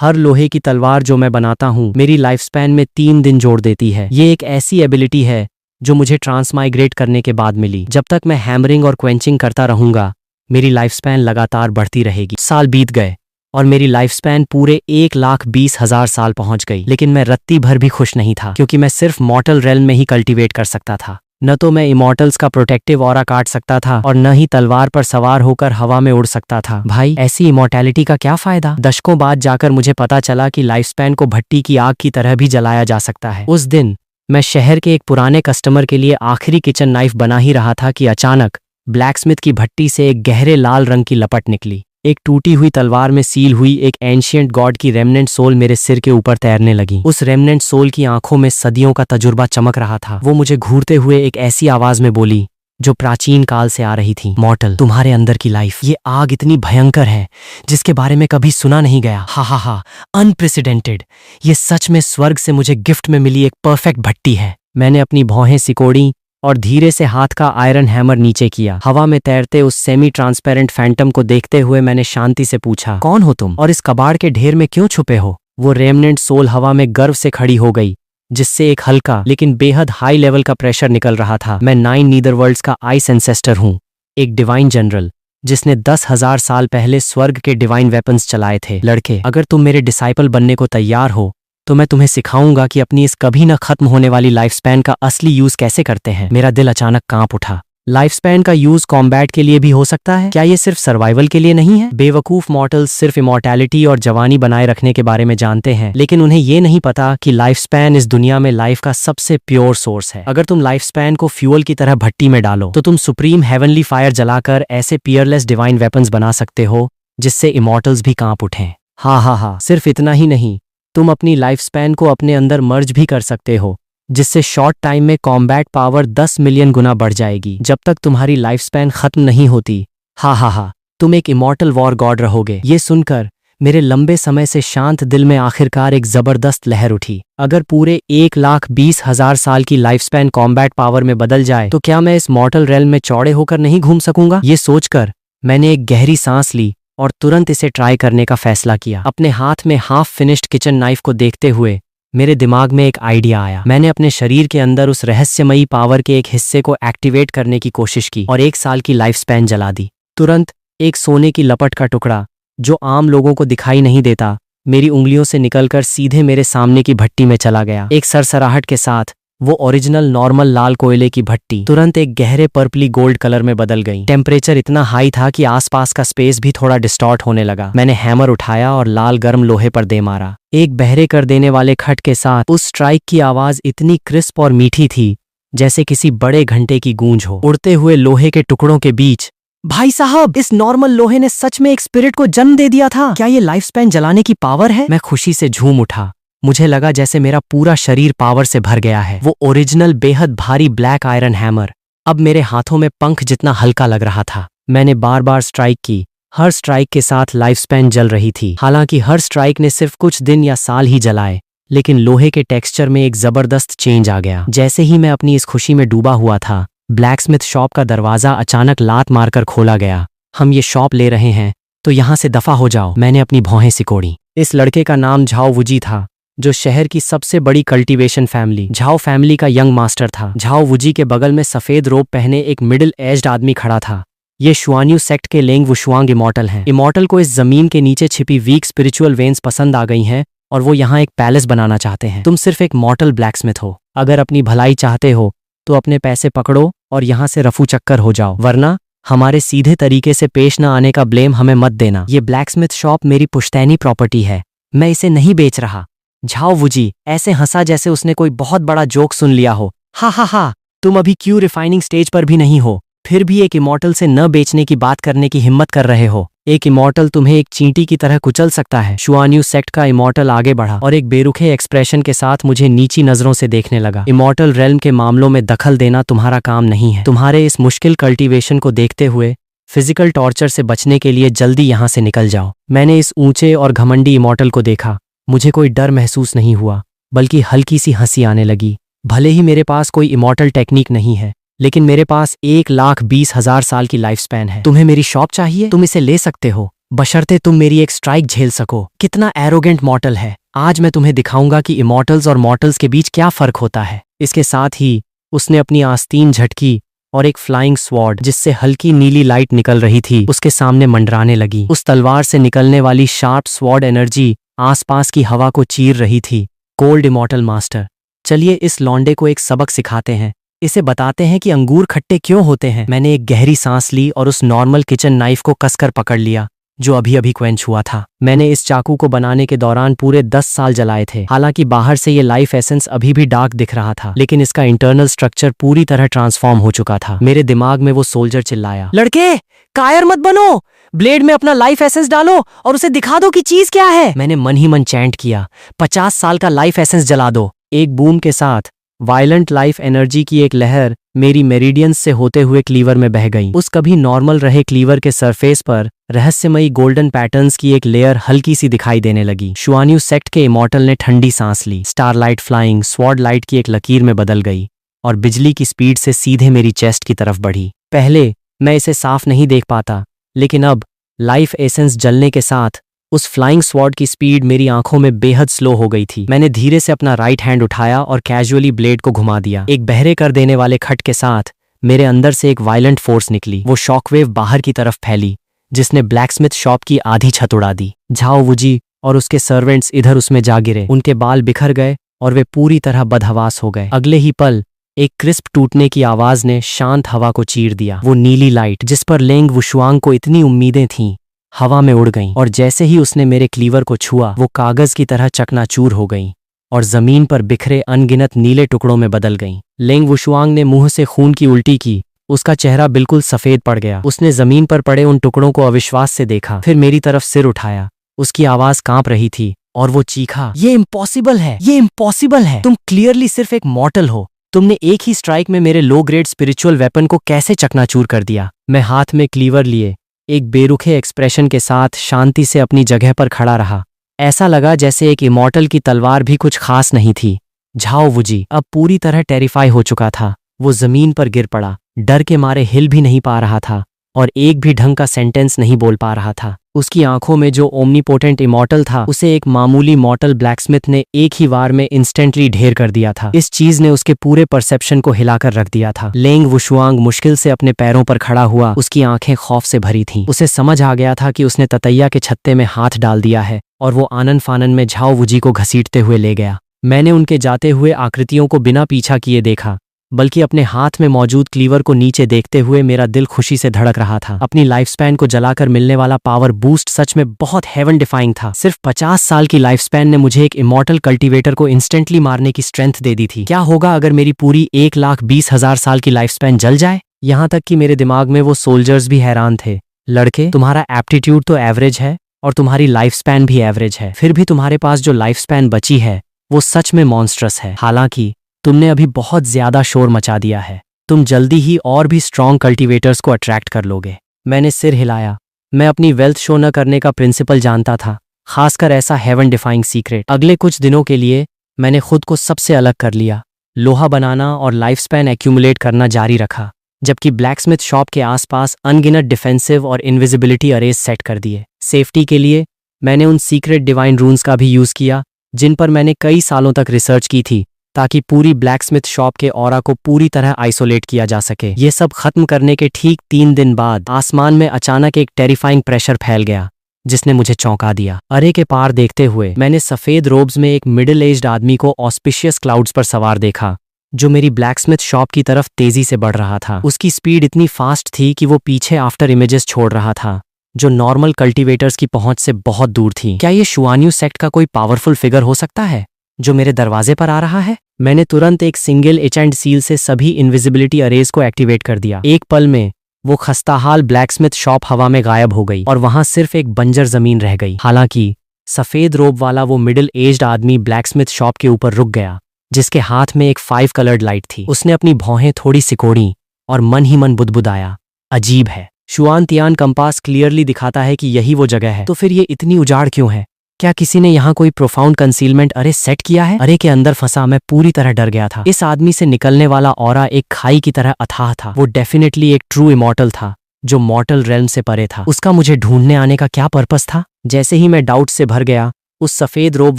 हर लोहे की तलवार जो मैं बनाता हूँ मेरी लाइफ स्पैन में 3 दिन जोड़ देती है। ये एक ऐसी एबिलिटी है जो मुझे ट्रांसमाइग्रेट करने के बाद मिली। जब तक मैं हैमरिंग और क्वेंचिंग करता रहूंगा मेरी लाइफ स्पैन लगातार बढ़ती रहेगी। साल बीत गए और मेरी लाइफ स्पैन पूरे 1,20,000 साल पहुंच गई, लेकिन मैं रत्ती भर भी खुश नहीं था, क्योंकि मैं सिर्फ मॉर्टल रेल्म में ही कल्टीवेट कर सकता था। न तो मैं इमॉर्टल्स का प्रोटेक्टिव ऑरा काट सकता था और न ही तलवार पर सवार होकर हवा में उड़ सकता था। भाई, ऐसी इमॉर्टैलिटी का क्या फायदा? दशकों बाद जाकर मुझे पता चला कि लाइफ स्पैन को भट्टी की आग की तरह भी जलाया जा सकता है। उस दिन मैं शहर के एक पुराने कस्टमर के लिए आखिरी किचन नाइफ बना ही रहा था कि अचानक ब्लैकस्मिथ की भट्टी से एक गहरे लाल रंग की लपट निकली। एक टूटी हुई तलवार में सील हुई एक एंशिएंट गॉड की रेमनेंट सोल मेरे सिर के ऊपर तैरने लगी। उस रेमनेंट सोल की आंखों में सदियों का तजुर्बा चमक रहा था। वो मुझे घूरते हुए एक ऐसी आवाज में बोली जो प्राचीन काल से आ रही थी, मॉर्टल, तुम्हारे अंदर की लाइफ, ये आग इतनी भयंकर है जिसके बारे में कभी सुना नहीं गया। हा हा हा, अनप्रेसिडेंटेड। ये सच में स्वर्ग से मुझे गिफ्ट में मिली एक परफेक्ट भट्टी है। मैंने अपनी भौहें सिकोड़ी और धीरे से हाथ का आयरन हैमर नीचे किया। हवा में तैरते उस सेमी ट्रांसपेरेंट फैंटम को देखते हुए मैंने शांति से पूछा, कौन हो तुम और इस कबाड़ के ढेर में क्यों छुपे हो? वो रेमनेंट सोल हवा में गर्व से खड़ी हो गई, जिससे एक हल्का लेकिन बेहद हाई लेवल का प्रेशर निकल रहा था। मैं 9 नीदरवर्ल्ड्स का आइस एंसेस्टर हूँ, एक डिवाइन जनरल जिसने 10,000 साल पहले स्वर्ग के डिवाइन वेपन्स चलाए थे। लड़के, अगर तुम मेरे डिसाइपल बनने को तैयार हो तो मैं तुम्हें सिखाऊंगा कि अपनी इस कभी न खत्म होने वाली लाइफ स्पैन का असली यूज कैसे करते हैं। मेरा दिल अचानक कांप उठा। लाइफ स्पैन का यूज कॉम्बैट के लिए भी हो सकता है? क्या ये सिर्फ सर्वाइवल के लिए नहीं है? बेवकूफ मॉर्टल्स सिर्फ इमॉर्टैलिटी और जवानी बनाए रखने के बारे में जानते हैं, लेकिन उन्हें ये नहीं पता कि लाइफ स्पैन इस दुनिया में लाइफ का सबसे प्योर सोर्स है। अगर तुम लाइफ स्पैन को फ्यूल की तरह भट्टी में डालो तो तुम सुप्रीम हेवनली फायर जलाकर ऐसे पियरलेस डिवाइन वेपन्स बना सकते हो जिससे इमॉर्टल्स भी कांप उठें। हा, सिर्फ इतना ही नहीं, तुम अपनी लाइफ स्पैन को अपने अंदर मर्ज भी कर सकते हो, जिससे शॉर्ट टाइम में कॉम्बैट पावर 10 मिलियन गुना बढ़ जाएगी। जब तक तुम्हारी लाइफ स्पैन खत्म नहीं होती, हा, तुम एक इमॉर्टल वॉर गॉड रहोगे। ये सुनकर मेरे लंबे समय से शांत दिल में आखिरकार एक जबरदस्त लहर उठी। अगर पूरे 1,20,000 साल की लाइफ स्पैन कॉम्बैट पावर में बदल जाए तो क्या मैं इस मॉर्टल रेल्म में चौड़े होकर नहीं घूम सकूंगा? ये सोचकर मैंने एक गहरी सांस ली और तुरंत इसे ट्राई करने का फैसला किया। अपने हाथ में हाफ फिनिश्ड किचन नाइफ को देखते हुए मेरे दिमाग में एक आइडिया आया। मैंने अपने शरीर के अंदर उस रहस्यमयी पावर के एक हिस्से को एक्टिवेट करने की कोशिश की और 1 साल की लाइफ स्पैन जला दी। तुरंत एक सोने की लपट का टुकड़ा, जो आम लोगों को दिखाई नहीं देता, मेरी उंगलियों से निकलकर सीधे मेरे सामने की भट्टी में चला गया। एक सरसराहट के साथ वो ओरिजिनल नॉर्मल लाल कोयले की भट्टी तुरंत एक गहरे पर्पली गोल्ड कलर में बदल गई। टेम्परेचर इतना हाई था कि आसपास का स्पेस भी थोड़ा डिस्टॉर्ट होने लगा। मैंने हैमर उठाया और लाल गर्म लोहे पर दे मारा। एक बहरे कर देने वाले खट के साथ उस स्ट्राइक की आवाज इतनी क्रिस्प और मीठी थी जैसे किसी बड़े घंटे की गूंज हो। उड़ते हुए लोहे के टुकड़ों के बीच, भाई साहब, इस नॉर्मल लोहे ने सच में एक स्पिरिट को जन्म दे दिया था। क्या ये लाइफ स्पैन जलाने की पावर है? मैं खुशी से झूम उठा। मुझे लगा जैसे मेरा पूरा शरीर पावर से भर गया है। वो ओरिजिनल बेहद भारी ब्लैक आयरन हैमर अब मेरे हाथों में पंख जितना हल्का लग रहा था। मैंने बार बार स्ट्राइक की। हर स्ट्राइक के साथ लाइफ स्पैन जल रही थी। हालांकि हर स्ट्राइक ने सिर्फ कुछ दिन या साल ही जलाए, लेकिन लोहे के टेक्सचर में एक जबरदस्त चेंज आ गया। जैसे ही मैं अपनी इस खुशी में डूबा हुआ था, ब्लैकस्मिथ शॉप का दरवाजा अचानक लात मारकर खोला गया। हम ये शॉप ले रहे हैं तो यहाँ से दफा हो जाओ। मैंने अपनी भौहें सिकोड़ी। इस लड़के का नाम झाओ वुजी था, जो शहर की सबसे बड़ी कल्टीवेशन फैमिली झाओ फैमिली का यंग मास्टर था। झाओ वुजी के बगल में सफेद रोब पहने एक मिडिल एज्ड आदमी खड़ा था। ये शुआन्यू सेक्ट के लेंग वुशुआंग इमॉर्टल हैं। इमॉर्टल को इस जमीन के नीचे छिपी वीक स्पिरिचुअल वेन्स पसंद आ गई हैं और वो यहाँ एक पैलेस बनाना चाहते हैं। तुम सिर्फ एक मॉर्टल ब्लैकस्मिथ हो। अगर अपनी भलाई चाहते हो तो अपने पैसे पकड़ो और यहाँ से रफू चक्कर हो जाओ, वरना हमारे सीधे तरीके से पेश न आने का ब्लेम हमें मत देना। ये ब्लैकस्मिथ शॉप मेरी पुश्तैनी प्रॉपर्टी है, मैं इसे नहीं बेच रहा। झाओ वुजी ऐसे हंसा जैसे उसने कोई बहुत बड़ा जोक सुन लिया हो। हा, तुम अभी क्यों रिफाइनिंग स्टेज पर भी नहीं हो, फिर भी एक इमॉर्टल से न बेचने की बात करने की हिम्मत कर रहे हो। एक इमॉर्टल तुम्हें एक चींटी की तरह कुचल सकता है। शुआन्यू सेक्ट का इमॉर्टल आगे बढ़ा और एक बेरुखे एक्सप्रेशन के साथ मुझे नीची नजरों से देखने लगा। इमॉर्टल रेल्म के मामलों में दखल देना तुम्हारा काम नहीं है। तुम्हारे इस मुश्किल कल्टीवेशन को देखते हुए फिजिकल टॉर्चर से बचने के लिए जल्दी यहाँ से निकल जाओ। मैंने इस ऊंचे और घमंडी इमॉर्टल को देखा। मुझे कोई डर महसूस नहीं हुआ, बल्कि हल्की सी हंसी आने लगी। भले ही मेरे पास कोई इमॉर्टल टेक्निक नहीं है, लेकिन मेरे पास 1,20,000 साल की लाइफ स्पैन है। तुम्हें मेरी शॉप चाहिए? तुम इसे ले सकते हो, बशर्ते तुम मेरी एक स्ट्राइक झेल सको। कितना एरोगेंट मॉर्टल है। आज मैं तुम्हें दिखाऊंगा कि इमॉर्टल्स और मॉर्टल्स के बीच क्या फर्क होता है। इसके साथ ही उसने अपनी आस्तीन झटकी और एक फ्लाइंग स्वॉर्ड जिससे हल्की नीली लाइट निकल रही थी उसके सामने मंडराने लगी। उस तलवार से निकलने वाली शार्प स्वॉर्ड एनर्जी आसपास की हवा को चीर रही थी। कोल्ड इमॉर्टल मास्टर, चलिए इस लौंडे को एक सबक सिखाते हैं। इसे बताते हैं कि अंगूर खट्टे क्यों होते हैं। मैंने एक गहरी सांस ली और उस नॉर्मल किचन नाइफ को कसकर पकड़ लिया जो अभी अभी क्वेंच हुआ था। मैंने इस चाकू को बनाने के दौरान पूरे 10 साल जलाए थे। हालांकि बाहर से ये लाइफ एसेंस अभी भी डार्क दिख रहा था, लेकिन इसका इंटरनल स्ट्रक्चर पूरी तरह ट्रांसफॉर्म हो चुका था। मेरे दिमाग में वो सोल्जर चिल्लाया, लड़के कायर मत बनो, ब्लेड में अपना लाइफ एसेंस डालो और उसे दिखा दो कि चीज क्या है। मैंने मन ही मन चैंट किया, 50 साल का लाइफ एसेंस जला दो। एक बूम के साथ वायलेंट लाइफ एनर्जी की एक लहर मेरी मेरिडियंस से होते हुए क्लीवर में बह गई। उस कभी नॉर्मल रहे क्लीवर के सरफेस पर रहस्यमयी गोल्डन पैटर्न्स की एक लेयर हल्की सी दिखाई देने लगी। शुआन्यू सेक्ट के इमॉर्टल ने ठंडी सांस ली। स्टारलाइट फ्लाइंग स्वॉर्ड लाइट की एक लकीर में बदल गई और बिजली की स्पीड से सीधे मेरी चेस्ट की तरफ बढ़ी। पहले मैं इसे साफ नहीं देख पाता, लेकिन अब लाइफ एसेंस जलने के साथ उस फ्लाइंग स्वॉर्ड की स्पीड मेरी आंखों में बेहद स्लो हो गई थी। मैंने धीरे से अपना राइट हैंड उठाया और कैजुअली ब्लेड को घुमा दिया। एक बहरे कर देने वाले खट के साथ मेरे अंदर से एक वायलेंट फोर्स निकली। वो शॉकवेव बाहर की तरफ फैली जिसने ब्लैकस्मिथ शॉप की आधी छत उड़ा दी। झाओ वुजी और उसके सर्वेंट्स इधर उसमें जा गिरे। उनके बाल बिखर गए और वे पूरी तरह बदहवास हो गए। अगले ही पल एक क्रिस्प टूटने की आवाज ने शांत हवा को चीर दिया। वो नीली लाइट जिस पर लेंग वुशुआंग को इतनी उम्मीदें थीं हवा में उड़ गईं और जैसे ही उसने मेरे क्लीवर को छुआ वो कागज की तरह चकनाचूर हो गईं और जमीन पर बिखरे अनगिनत नीले टुकड़ों में बदल गईं। लेंग वुशुआंग ने मुंह से खून की उल्टी की। उसका चेहरा बिल्कुल सफेद पड़ गया। उसने जमीन पर पड़े उन टुकड़ों को अविश्वास से देखा, फिर मेरी तरफ सिर उठाया। उसकी आवाज कांप रही थी और वो चीखा, ये इम्पॉसिबल है, ये इम्पॉसिबल है। तुम क्लियरली सिर्फ एक मॉर्टल हो। तुमने एक ही स्ट्राइक में मेरे लो ग्रेड स्पिरिचुअल वेपन को कैसे चकनाचूर कर दिया। मैं हाथ में क्लीवर लिए एक बेरुखे एक्सप्रेशन के साथ शांति से अपनी जगह पर खड़ा रहा। ऐसा लगा जैसे एक इमॉर्टल की तलवार भी कुछ खास नहीं थी। झाओ वुजी अब पूरी तरह टेरिफाई हो चुका था। वो जमीन पर गिर पड़ा, डर के मारे हिल भी नहीं पा रहा था और एक भी ढंग का सेंटेंस नहीं बोल पा रहा था। उसकी आंखों में जो ओमनीपोटेंट इमॉर्टल था उसे एक मामूली मॉर्टल ब्लैकस्मिथ ने एक ही वार में इंस्टेंटली ढेर कर दिया था। इस चीज ने उसके पूरे परसेप्शन को हिलाकर रख दिया था। लेंग वुशुआंग मुश्किल से अपने पैरों पर खड़ा हुआ। उसकी आंखें खौफ से भरी थीं। उसे समझ आ गया था कि उसने ततैया के छत्ते में हाथ डाल दिया है और वो आनन फानन में झाओ वुजी को घसीटते हुए ले गया। मैंने उनके जाते हुए आकृतियों को बिना पीछा किए देखा, बल्कि अपने हाथ में मौजूद क्लीवर को नीचे देखते हुए मेरा दिल खुशी से धड़क रहा था। अपनी लाइफ स्पैन को जलाकर मिलने वाला पावर बूस्ट सच में बहुत हेवन डिफाइंग था। सिर्फ 50 साल की लाइफ स्पैन ने मुझे एक इमॉर्टल कल्टीवेटर को इंस्टेंटली मारने की स्ट्रेंथ दे दी थी। क्या होगा अगर मेरी पूरी 1,20,000 साल की लाइफ स्पैन जल जाए। यहाँ तक कि मेरे दिमाग में वो सोल्जर्स भी हैरान थे। लड़के, तुम्हारा एप्टीट्यूड तो एवरेज है और तुम्हारी लाइफ स्पैन भी एवरेज है, फिर भी तुम्हारे पास जो लाइफ स्पैन बची है वो सच में मॉन्स्ट्रस है। हालांकि तुमने अभी बहुत ज्यादा शोर मचा दिया है। तुम जल्दी ही और भी स्ट्रॉन्ग कल्टीवेटर्स को अट्रैक्ट कर लोगे। मैंने सिर हिलाया। मैं अपनी वेल्थ शो न करने का प्रिंसिपल जानता था, खासकर ऐसा हेवन डिफाइंग सीक्रेट। अगले कुछ दिनों के लिए मैंने खुद को सबसे अलग कर लिया। लोहा बनाना और लाइफ स्पैन एक्यूमुलेट करना जारी रखा, जबकि ब्लैकस्मिथ शॉप के आसपास अनगिनत डिफेंसिव और इनविजिबिलिटी अरेज सेट कर दिए। सेफ्टी के लिए मैंने उन सीक्रेट डिवाइन रून्स का भी यूज किया जिन पर मैंने कई सालों तक रिसर्च की थी, ताकि पूरी ब्लैकस्मिथ शॉप के ऑरा को पूरी तरह आइसोलेट किया जा सके। ये सब खत्म करने के ठीक 3 दिन बाद आसमान में अचानक एक टेरिफाइंग प्रेशर फैल गया जिसने मुझे चौंका दिया। अरे के पार देखते हुए मैंने सफेद रोब्स में एक मिडिल एज्ड आदमी को ऑस्पिशियस क्लाउड्स पर सवार देखा, जो मेरी ब्लैकस्मिथ शॉप की तरफ तेजी से बढ़ रहा था। उसकी स्पीड इतनी फास्ट थी कि वो पीछे आफ्टर इमेजेस छोड़ रहा था, जो नॉर्मल कल्टीवेटर्स की पहुंच से बहुत दूर थी। क्या ये शुआन्यू सेक्ट का कोई पावरफुल फिगर हो सकता है जो मेरे दरवाजे पर आ रहा है? मैंने तुरंत एक सिंगल एच एंड सील से सभी इनविजिबिलिटी अरेज को एक्टिवेट कर दिया। एक पल में वो खस्ताहाल ब्लैकस्मिथ शॉप हवा में गायब हो गई और वहां सिर्फ एक बंजर जमीन रह गई। हालांकि सफेद रोब वाला वो मिडिल एज्ड आदमी ब्लैकस्मिथ शॉप के ऊपर रुक गया, जिसके हाथ में एक 5 कलर्ड लाइट थी। उसने अपनी भौहें थोड़ी सिकोड़ी और मन ही मन बुदबुदाया, अजीब है, शुआन तियान कंपास क्लियरली दिखाता है कि यही वो जगह है, तो फिर ये इतनी उजाड़ क्यों है? क्या किसी ने यहाँ कोई प्रोफाउंड कंसीलमेंट अरे सेट किया है? अरे के अंदर फंसा मैं पूरी तरह डर गया था। इस आदमी से निकलने वाला ऑरा एक खाई की तरह अथाह था। वो डेफिनेटली एक ट्रू इमॉर्टल था, जो मॉर्टल रेल्म से परे था। उसका मुझे ढूंढने आने का क्या पर्पस था? जैसे ही मैं डाउट से भर गया, उस सफेद रोब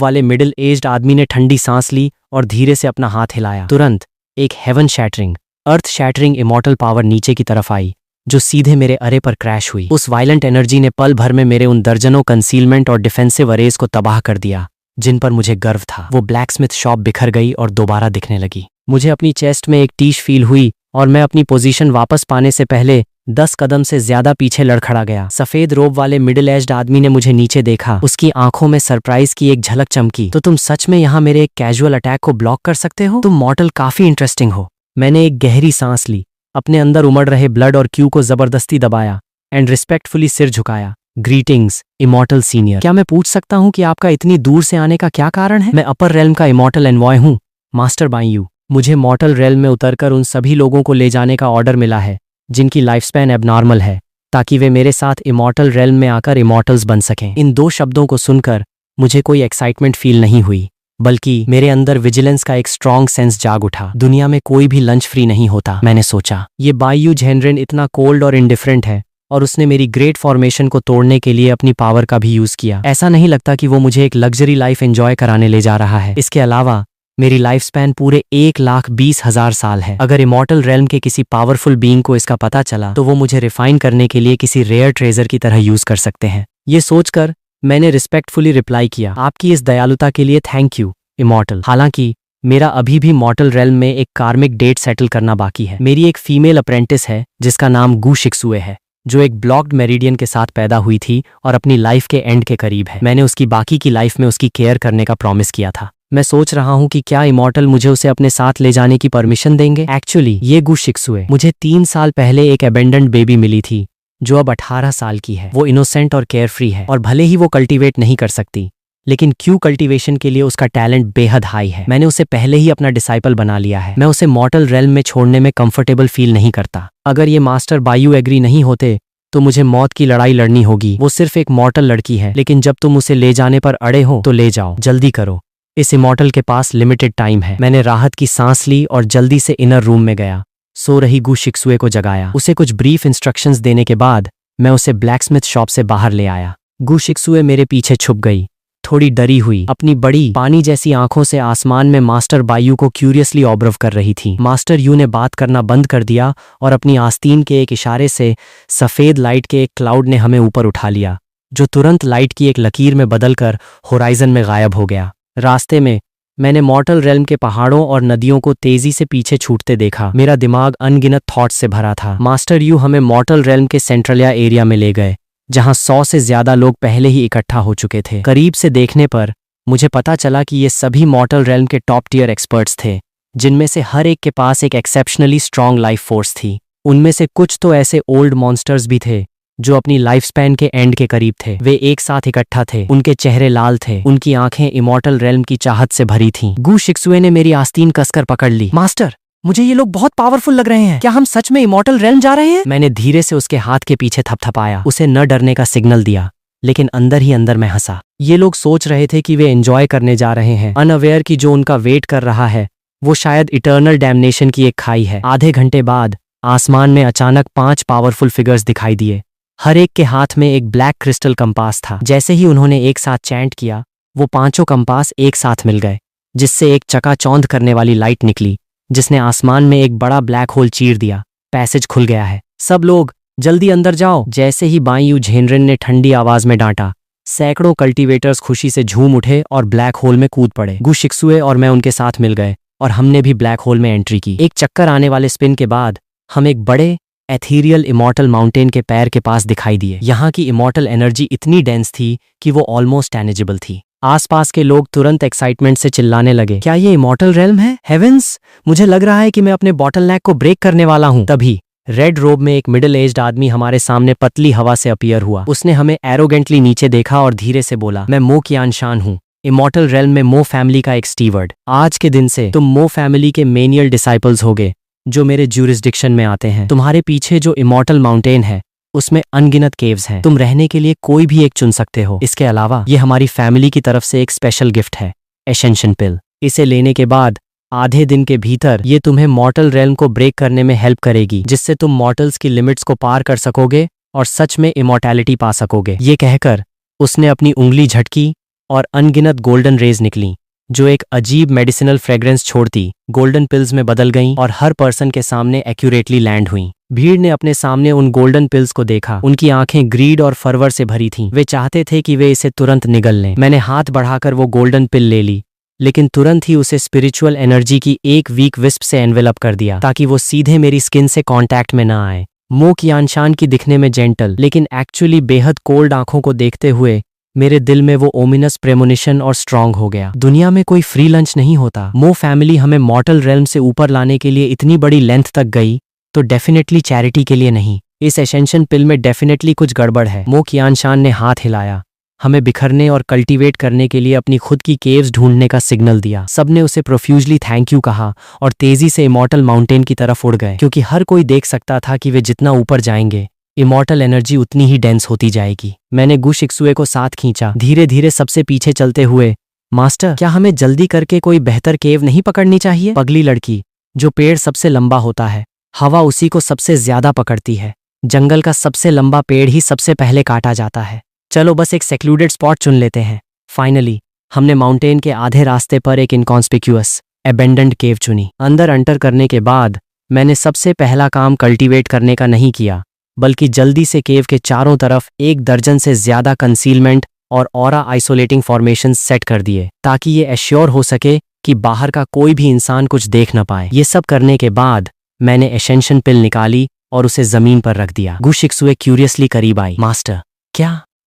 वाले मिडिल एज्ड आदमी ने ठंडी सांस ली और धीरे से अपना हाथ हिलाया। तुरंत एक हेवन शैटरिंग, अर्थ शैटरिंग इमॉर्टल पावर नीचे की तरफ आई, जो सीधे मेरे अरे पर क्रैश हुई। उस वायलेंट एनर्जी ने पल भर में मेरे उन दर्जनों कंसीलमेंट और डिफेंसिव अरेज को तबाह कर दिया जिन पर मुझे गर्व था। वो ब्लैकस्मिथ शॉप बिखर गई और दोबारा दिखने लगी। मुझे अपनी चेस्ट में एक टीश फील हुई और मैं अपनी पोजीशन वापस पाने से पहले 10 कदम से ज्यादा पीछे लड़खड़ा गया। सफेद रोब वाले मिडिल एज्ड आदमी ने मुझे नीचे देखा। उसकी आंखों में सरप्राइज की एक झलक चमकी। तो तुम सच में यहाँ मेरे एक कैजुअल अटैक को ब्लॉक कर सकते हो? तुम मॉर्टल काफी इंटरेस्टिंग हो। मैंने एक गहरी सांस ली, अपने अंदर उमड़ रहे ब्लड और क्यू को जबरदस्ती दबाया एंड रिस्पेक्टफुली सिर झुकाया। Greetings immortal senior. क्या मैं पूछ सकता हूँ कि आपका इतनी दूर से आने का क्या कारण है? मैं अपर रेल्म का इमॉर्टल एनवॉय हूँ, मास्टर बायू। मुझे मॉर्टल रेल्म में उतरकर उन सभी लोगों को ले जाने का ऑर्डर मिला है जिनकी लाइफ स्पैन एबनॉर्मल है, ताकि वे मेरे साथ इमॉर्टल रेल्म में आकर इमॉर्टल्स बन सकें। इन 2 शब्दों को सुनकर मुझे कोई एक्साइटमेंट फील नहीं हुई, बल्कि मेरे अंदर विजिलेंस का एक स्ट्रॉन्ग सेंस जाग उठा। दुनिया में कोई भी लंच फ्री नहीं होता, मैंने सोचा। ये बायू झेनरिन इतना कोल्ड और इंडिफरेंट है और उसने मेरी ग्रेट फॉर्मेशन को तोड़ने के लिए अपनी पावर का भी यूज किया। ऐसा नहीं लगता कि वो मुझे एक लग्जरी लाइफ एंजॉय कराने ले जा रहा है। इसके अलावा मेरी लाइफ स्पैन पूरे 1,20,000 साल है। अगर इमॉर्टल रेल्म के किसी पावरफुल बीइंग को इसका पता चला तो वो मुझे रिफाइन करने के लिए किसी रेयर ट्रेजर की तरह यूज कर सकते हैं। ये सोचकर मैंने रिस्पेक्टफुली रिप्लाई किया, आपकी इस दयालुता के लिए थैंक यू इमॉर्टल। हालांकि मेरा अभी भी मॉर्टल रेल्म में एक कार्मिक डेट सेटल करना बाकी है। मेरी एक फीमेल अप्रेंटिस है जिसका नाम गू शिक्सुए है, जो एक ब्लॉक्ड मेरिडियन के साथ पैदा हुई थी और अपनी लाइफ के एंड के करीब है। मैंने उसकी बाकी की लाइफ में उसकी केयर करने का प्रॉमिस किया था। मैं सोच रहा हूँ कि क्या इमॉर्टल मुझे उसे अपने साथ ले जाने की परमिशन देंगे। एक्चुअली ये गू शिक्सुए मुझे 3 साल पहले एक अबेंडेंड बेबी मिली थी जो अब 18 साल की है। वो इनोसेंट और केयरफ्री है और भले ही वो कल्टीवेट नहीं कर सकती, लेकिन क्यू कल्टीवेशन के लिए उसका टैलेंट बेहद हाई है। मैंने उसे पहले ही अपना डिसाइपल बना लिया है। मैं उसे मॉर्टल रेल्म में छोड़ने में कंफर्टेबल फील नहीं करता। अगर ये मास्टर बायू एग्री नहीं होते तो मुझे मौत की लड़ाई लड़नी होगी। वो सिर्फ एक मॉर्टल लड़की है, लेकिन जब तुम उसे ले जाने पर अड़े हो तो ले जाओ, जल्दी करो। इस इमॉर्टल के पास लिमिटेड टाइम है। मैंने राहत की सांस ली और जल्दी से इनर रूम में गया। सो रही गू शिक्सुए को जगाया। उसे कुछ ब्रीफ इंस्ट्रक्शंस देने के बाद मैं उसे ब्लैकस्मिथ शॉप से बाहर ले आया। गू शिक्सुए मेरे पीछे छुप गई, थोड़ी डरी हुई, अपनी बड़ी पानी जैसी आंखों से आसमान में मास्टर बायू को क्यूरियसली ऑब्जर्व कर रही थी। मास्टर यू ने बात करना बंद कर दिया और अपनी आस्तीन के एक इशारे से सफेद लाइट के एक क्लाउड ने हमें ऊपर उठा लिया, जो तुरंत लाइट की एक लकीर में बदलकर होराइजन में गायब हो गया। रास्ते में मैंने मॉर्टल रेल्म के पहाड़ों और नदियों को तेजी से पीछे छूटते देखा। मेरा दिमाग अनगिनत थॉट्स से भरा था। मास्टर यू हमें मॉर्टल रेल्म के सेंट्रलिया एरिया में ले गए, जहां 100 से ज्यादा लोग पहले ही इकट्ठा हो चुके थे। करीब से देखने पर मुझे पता चला कि ये सभी मॉर्टल रेल्म के टॉप टियर एक्सपर्ट्स थे, जिनमें से हर एक के पास एक एक्सेप्शनली स्ट्रॉन्ग लाइफ फोर्स थी। उनमें से कुछ तो ऐसे ओल्ड मॉन्स्टर्स भी थे जो अपनी लाइफ स्पैन के एंड के करीब थे। वे एक साथ इकट्ठा थे, उनके चेहरे लाल थे, उनकी आंखें इमॉर्टल रेल्म की चाहत से भरी थीं। गू शिक्सुए ने मेरी आस्तीन कसकर पकड़ ली। मास्टर, मुझे ये लोग बहुत पावरफुल लग रहे हैं। क्या हम सच में इमॉर्टल रेल्म जा रहे हैं? मैंने धीरे से उसके हाथ के पीछे थपथपाया, उसे न डरने का सिग्नल दिया, लेकिन अंदर ही अंदर मैं हंसा। ये लोग सोच रहे थे कि वे एंजॉय करने जा रहे हैं, अनअवेयर कि जो उनका वेट कर रहा है वो शायद इटर्नल डैमनेशन की एक खाई है। आधे घंटे बाद आसमान में अचानक 5 पावरफुल फिगर्स दिखाई दिए। हर एक के हाथ में एक ब्लैक क्रिस्टल कंपास था। जैसे ही उन्होंने एक साथ चैंट किया, वो 5 कंपास एक साथ मिल गए, जिससे एक चकाचौंध करने वाली लाइट निकली, जिसने आसमान में एक बड़ा ब्लैक होल चीर दिया। पैसेज खुल गया है, सब लोग जल्दी अंदर जाओ। जैसे ही बायू झेनरिन ने ठंडी आवाज में डांटा, सैकड़ों कल्टीवेटर्स खुशी से झूम उठे और ब्लैक होल में कूद पड़े। गू शिक्सुए और मैं उनके साथ मिल गए और हमने भी ब्लैक होल में एंट्री की। एक चक्कर आने वाले स्पिन के बाद हम एक बड़े एथीरियल इमॉर्टल माउंटेन के पैर के पास दिखाई दिए। यहाँ की इमॉर्टल एनर्जी इतनी डेंस थी कि वो ऑलमोस्ट टैनेजेबल थी। आसपास के लोग तुरंत एक्साइटमेंट से चिल्लाने लगे, क्या ये इमॉर्टल रेल्म है? हेवेंस, मुझे लग रहा है कि मैं अपने बॉटलनेक को ब्रेक करने वाला हूँ। तभी रेड रोब में एक मिडिल एज्ड आदमी हमारे सामने पतली हवा से अपीयर हुआ। उसने हमें एरोगेंटली नीचे देखा और धीरे से बोला, मैं मो कियानशान हूँ, इमॉर्टल रेल्म में मो फैमिली का एक स्टीवर्ड। आज के दिन से तुम मो फैमिली के मेनियल डिसाइपल्स होगे जो मेरे ज्यूरिसडिक्शन में आते हैं। तुम्हारे पीछे जो इमॉर्टल माउंटेन है उसमें अनगिनत केव्स हैं। तुम रहने के लिए कोई भी एक चुन सकते हो। इसके अलावा ये हमारी फैमिली की तरफ से एक स्पेशल गिफ्ट है, एसेंशन पिल। इसे लेने के बाद आधे दिन के भीतर ये तुम्हें मॉर्टल रेल्म को ब्रेक करने में हेल्प करेगी, जिससे तुम मॉर्टल्स की लिमिट्स को पार कर सकोगे और सच में इमॉर्टैलिटी पा सकोगे। ये कहकर उसने अपनी उंगली झटकी और अनगिनत गोल्डन रेज निकली, जो एक अजीब मेडिसिनल फ्रेग्रेंस छोड़ती गोल्डन पिल्स में बदल गईं और हर पर्सन के सामने एक्यूरेटली लैंड हुईं। भीड़ ने अपने सामने उन गोल्डन पिल्स को देखा। उनकी आंखें ग्रीड और फरवर से भरी थीं। वे चाहते थे कि वे इसे तुरंत निगल लें। मैंने हाथ बढ़ाकर वो गोल्डन पिल ले ली, लेकिन तुरंत ही उसे स्पिरिचुअल एनर्जी की एक वीक विस्प से एनवेलप कर दिया, ताकि वो सीधे मेरी स्किन से कांटेक्ट में ना आए। मो कियानशान की दिखने में जेंटल लेकिन एक्चुअली बेहद कोल्ड आंखों को देखते हुए मेरे दिल में वो ओमिनस प्रेमोनिशन और स्ट्रांग हो गया। दुनिया में कोई फ्री लंच नहीं होता। मो फैमिली हमें मॉर्टल रेल्म से ऊपर लाने के लिए इतनी बड़ी लेंथ तक गई, तो डेफिनेटली चैरिटी के लिए नहीं। इस एसेंशन पिल में डेफिनेटली कुछ गड़बड़ है। मो कियानशान ने हाथ हिलाया, हमें बिखरने और कल्टीवेट करने के लिए अपनी खुद की केव्स ढूंढने का सिग्नल दिया। सबने उसे प्रोफ्यूजली थैंक यू कहा और तेजी से इमॉर्टल माउंटेन की तरफ उड़ गए, क्योंकि हर कोई देख सकता था कि वे जितना ऊपर जाएंगे इमॉर्टल एनर्जी उतनी ही डेंस होती जाएगी। मैंने गु शिक्सुए को साथ खींचा, धीरे धीरे सबसे पीछे चलते हुए, मास्टर क्या हमें जल्दी करके कोई बेहतर केव नहीं पकड़नी चाहिए? पगली लड़की, जो पेड़ सबसे लंबा होता है, हवा उसी को सबसे ज्यादा पकड़ती है। जंगल का सबसे लंबा पेड़ ही सबसे पहले काटा जाता है। चलो बस एक सेक्लूडेड स्पॉट चुन लेते हैं। फाइनली हमने माउंटेन के आधे रास्ते पर एक इनकॉन्स्पिक्यूअस एबेंडेंड केव चुनी। अंदर एंटर करने के बाद मैंने सबसे पहला काम कल्टीवेट करने का नहीं किया, बल्कि जल्दी से केव के चारों तरफ 1 दर्जन से ज्यादा कंसीलमेंट और ऑरा आइसोलेटिंग फॉर्मेशंस सेट कर दिए, ताकि ये एश्योर हो सके कि बाहर का कोई भी इंसान कुछ देख न पाए। ये सब करने के बाद मैंने एसेंशन पिल निकाली और उसे जमीन पर रख दिया। गु शिक्सुए क्यूरियसली करीब आई। मास्टर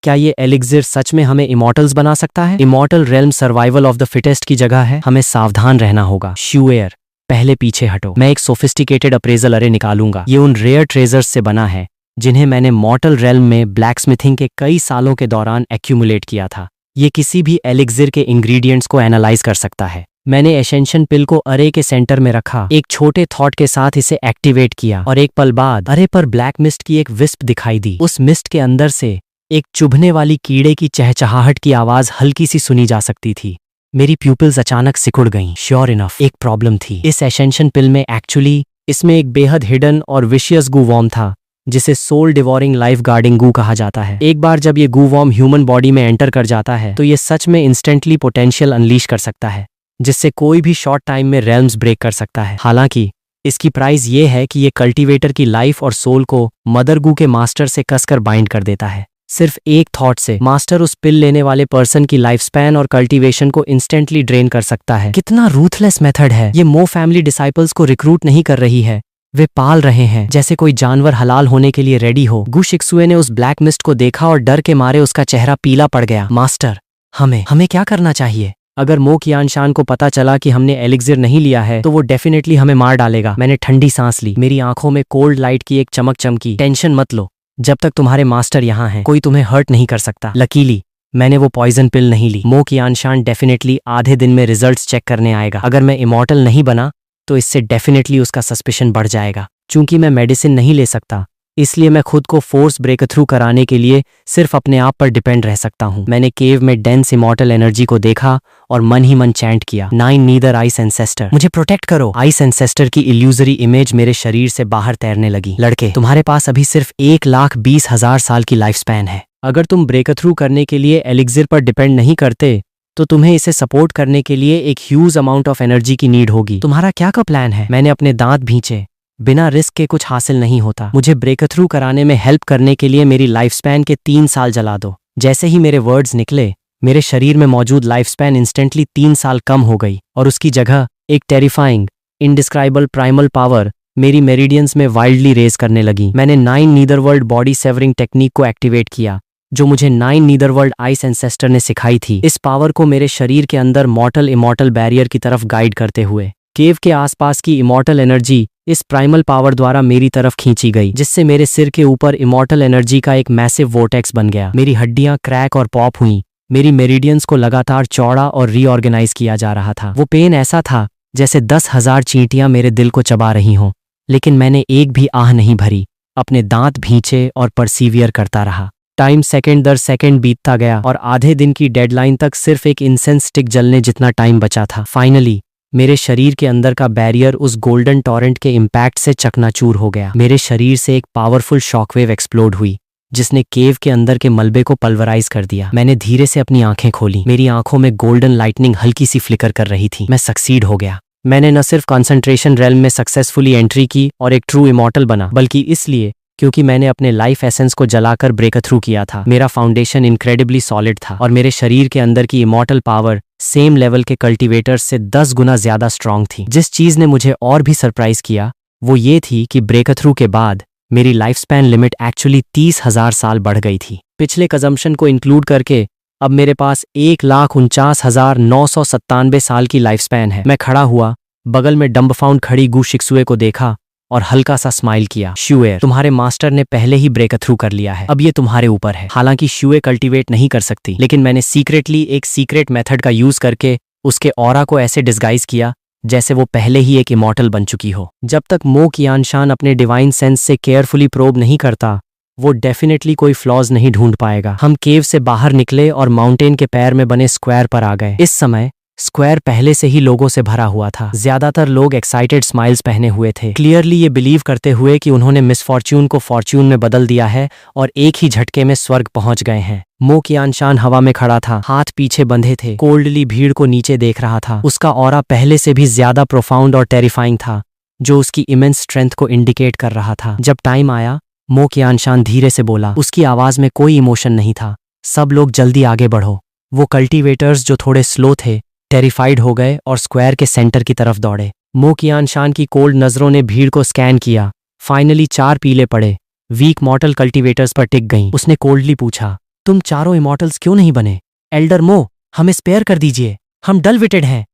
क्या ये एलिक्सिर सच में हमें इमॉर्टल्स बना सकता है? Immortal realm survival of the fittest की जगह है, हमें सावधान रहना होगा। श्यूएयर, पहले पीछे हटो। मैं एक सोफिस्टिकेटेड अप्रेजल अरे निकालूंगा। ये उन रेयर ट्रेजर्स से बना है जिन्हें मैंने मॉर्टल रेल्म में ब्लैकस्मिथिंग के कई सालों के दौरान एक्यूमुलेट किया था। ये किसी भी एलिक्सिर के इंग्रेडिएंट्स को एनालाइज कर सकता है। मैंने एसेंशन पिल को अरे के सेंटर में रखा, एक छोटे थॉट के साथ इसे एक्टिवेट किया और एक पल बाद अरे पर ब्लैक मिस्ट की एक विस्प दिखाई दी। उस मिस्ट के अंदर से एक चुभने वाली कीड़े की चहचहाहट की आवाज हल्की सी सुनी जा सकती थी। मेरी प्यूपिल्स अचानक सिकुड़ गईं। श्योर इनफ, एक प्रॉब्लम थी। इस एसेंशन पिल में एक्चुअली इसमें एक बेहद हिडन और विशियस गू वॉर्म था, जिसे सोल डिवोरिंग लाइफ गार्डिंग गू कहा जाता है। एक बार जब ये गू वॉर्म ह्यूमन बॉडी में एंटर कर जाता है, तो ये सच में इंस्टेंटली पोटेंशियल अनलीश कर सकता है, जिससे कोई भी शॉर्ट टाइम में रेल्म्स ब्रेक कर सकता है। हालांकि इसकी प्राइस ये है कि ये कल्टीवेटर की लाइफ और सोल को मदर गू के मास्टर से कसकर बाइंड कर देता है। सिर्फ एक थॉट से मास्टर उस पिल लेने वाले पर्सन की लाइफ स्पैन और कल्टीवेशन को इंस्टेंटली ड्रेन कर सकता है। कितना रूथलेस मेथड है। ये मो फैमिली डिसाइपल्स को रिक्रूट नहीं कर रही है, वे पाल रहे हैं जैसे कोई जानवर हलाल होने के लिए रेडी हो। गु शिक्सुए ने उस ब्लैक मिस्ट को देखा और डर के मारे उसका चेहरा पीला पड़ गया। मास्टर, हमें क्या करना चाहिए? अगर मो कियानशान को पता चला कि हमने एलिक्सिर नहीं लिया है, तो वो डेफिनेटली हमें मार डालेगा। मैंने ठंडी सांस ली, मेरी आंखों में कोल्ड लाइट की एक चमक चमकी। टेंशन मत लो, जब तक तुम्हारे मास्टर यहाँ हैं, कोई तुम्हें हर्ट नहीं कर सकता। लकीली मैंने वो पॉइजन पिल नहीं ली। मो कियानशान डेफिनेटली आधे दिन में रिजल्ट्स चेक करने आएगा। अगर मैं इमॉर्टल नहीं बना, तो इससे डेफिनेटली उसका सस्पिशन बढ़ जाएगा। चूंकि मैं मेडिसिन नहीं ले सकता, इसलिए मैं खुद को फोर्स ब्रेक थ्रू कराने के लिए सिर्फ अपने आप पर डिपेंड रह सकता हूँ। मैंने केव में डेंस इमॉर्टल एनर्जी को देखा और मन ही मन चैंट किया, 9 नीदर आइस एंसेस्टर, मुझे प्रोटेक्ट करो। आइस एंसेस्टर की इल्यूजरी इमेज मेरे शरीर से बाहर तैरने लगी। लड़के, तुम्हारे पास अभी सिर्फ 1,20,000 साल की लाइफ स्पैन है। अगर तुम ब्रेक थ्रू करने के लिए एलिक्सिर पर डिपेंड नहीं करते, तो तुम्हें इसे सपोर्ट करने के लिए एक ह्यूज अमाउंट ऑफ एनर्जी की नीड होगी। तुम्हारा क्या का प्लान है? मैंने अपने दांत भींचे। बिना रिस्क के कुछ हासिल नहीं होता। मुझे ब्रेक थ्रू कराने में हेल्प करने के लिए मेरी लाइफ स्पैन के 3 साल जला दो। जैसे ही मेरे वर्ड्स निकले, मेरे शरीर में मौजूद लाइफ स्पैन इंस्टेंटली 3 साल कम हो गई और उसकी जगह एक टेरिफाइंग इनडिस्क्राइबल प्राइमल पावर मेरी मेरिडियंस में वाइल्डली रेज करने लगी। मैंने 9 नीदरवर्ल्ड बॉडी सेवरिंग टेक्निक को एक्टिवेट किया, जो मुझे 9 नीदरवर्ल्ड आइस एंसेस्टर ने सिखाई थी। इस पावर को मेरे शरीर के अंदर मॉर्टल इमॉर्टल बैरियर की तरफ गाइड करते हुए केव के आसपास की इमॉर्टल एनर्जी इस प्राइमल पावर द्वारा मेरी तरफ खींची गई, जिससे मेरे सिर के ऊपर इमॉर्टल एनर्जी का एक मैसिव वोर्टेक्स बन गया। मेरी हड्डियां क्रैक और पॉप हुईं। मेरी मेरिडियंस को लगातार चौड़ा और रीऑर्गेनाइज किया जा रहा था। वो पेन ऐसा था जैसे 10,000 चींटियां मेरे दिल को चबा रही हों, लेकिन मैंने एक भी आह नहीं भरी। अपने दांत भींचे और परसीवियर करता रहा। टाइम सेकंड दर सेकंड बीतता गया और आधे दिन की डेडलाइन तक सिर्फ एक इंसेंस स्टिक जलने जितना टाइम बचा था। फाइनली मेरे शरीर के अंदर का बैरियर उस गोल्डन टॉरेंट के इम्पैक्ट से चकनाचूर हो गया। मेरे शरीर से एक पावरफुल शॉकवेव एक्सप्लोड हुई जिसने केव के अंदर के मलबे को पल्वराइज कर दिया। मैंने धीरे से अपनी आंखें खोली। मेरी आंखों में गोल्डन लाइटनिंग हल्की सी फ्लिकर कर रही थी। मैं सक्सीड हो गया। मैंने न सिर्फ कंसंट्रेशन रेल्म में सक्सेसफुली एंट्री की और एक ट्रू इमॉर्टल बना, बल्कि इसलिए क्योंकि मैंने अपने लाइफ एसेंस को जलाकर ब्रेक थ्रू किया था। मेरा फाउंडेशन इनक्रेडिबली सॉलिड था और मेरे शरीर के अंदर की इमॉर्टल पावर सेम लेवल के कल्टीवेटर्स से 10 गुना ज्यादा स्ट्रांग थी। जिस चीज ने मुझे और भी सरप्राइज किया वो ये थी कि ब्रेक थ्रू के बाद मेरी लाइफ स्पैन लिमिट एक्चुअली 30,000 साल बढ़ गई थी। पिछले कंजम्पशन को इंक्लूड करके अब मेरे पास 1,49,997 साल की लाइफ स्पैन है। मैं खड़ा हुआ, बगल में डम्बफाउंड खड़ी गु शिक्सुए को देखा और हल्का सा स्माइल किया। शुए, तुम्हारे मास्टर ने पहले ही ब्रेक थ्रू कर लिया है, अब ये तुम्हारे ऊपर है। हालांकि शुए कल्टीवेट नहीं कर सकती, लेकिन मैंने सीक्रेटली एक सीक्रेट मेथड का यूज करके उसके ऑरा को ऐसे डिस्गाइज किया जैसे वो पहले ही एक इमॉर्टल बन चुकी हो। जब तक मो कियानशान अपने डिवाइन सेंस से केयरफुली प्रोब नहीं करता वो डेफिनेटली कोई फ्लॉज नहीं ढूंढ पाएगा। हम केव से बाहर निकले और माउंटेन के पैर में बने स्क्वायर पर आ गए। इस समय स्क्वायर पहले से ही लोगों से भरा हुआ था। ज्यादातर लोग एक्साइटेड स्माइल्स पहने हुए थे, क्लियरली ये बिलीव करते हुए कि उन्होंने मिसफॉर्च्यून को फॉर्च्यून में बदल दिया है और एक ही झटके में स्वर्ग पहुंच गए हैं। मो कियानशान हवा में खड़ा था, हाथ पीछे बंधे थे, कोल्डली भीड़ को नीचे देख रहा था। उसका ऑरा पहले से भी ज्यादा प्रोफाउंड और टेरिफाइंग था, जो उसकी इमेंस स्ट्रेंथ को इंडिकेट कर रहा था। जब टाइम आया, मो कियानशान धीरे से बोला। उसकी आवाज में कोई इमोशन नहीं था। सब लोग जल्दी आगे बढ़ो। वो कल्टीवेटर्स जो थोड़े स्लो थे टेरिफाइड हो गए और स्क्वायर के सेंटर की तरफ दौड़े। मो कियानशान की कोल्ड नजरों ने भीड़ को स्कैन किया। फाइनली 4 पीले पड़े, वीक मॉर्टल कल्टीवेटर्स पर टिक गईं। उसने कोल्डली पूछा, तुम चारों इमॉर्टल्स क्यों नहीं बने? एल्डर मो, हमें स्पेयर कर दीजिए। हम डल विटेड हैं।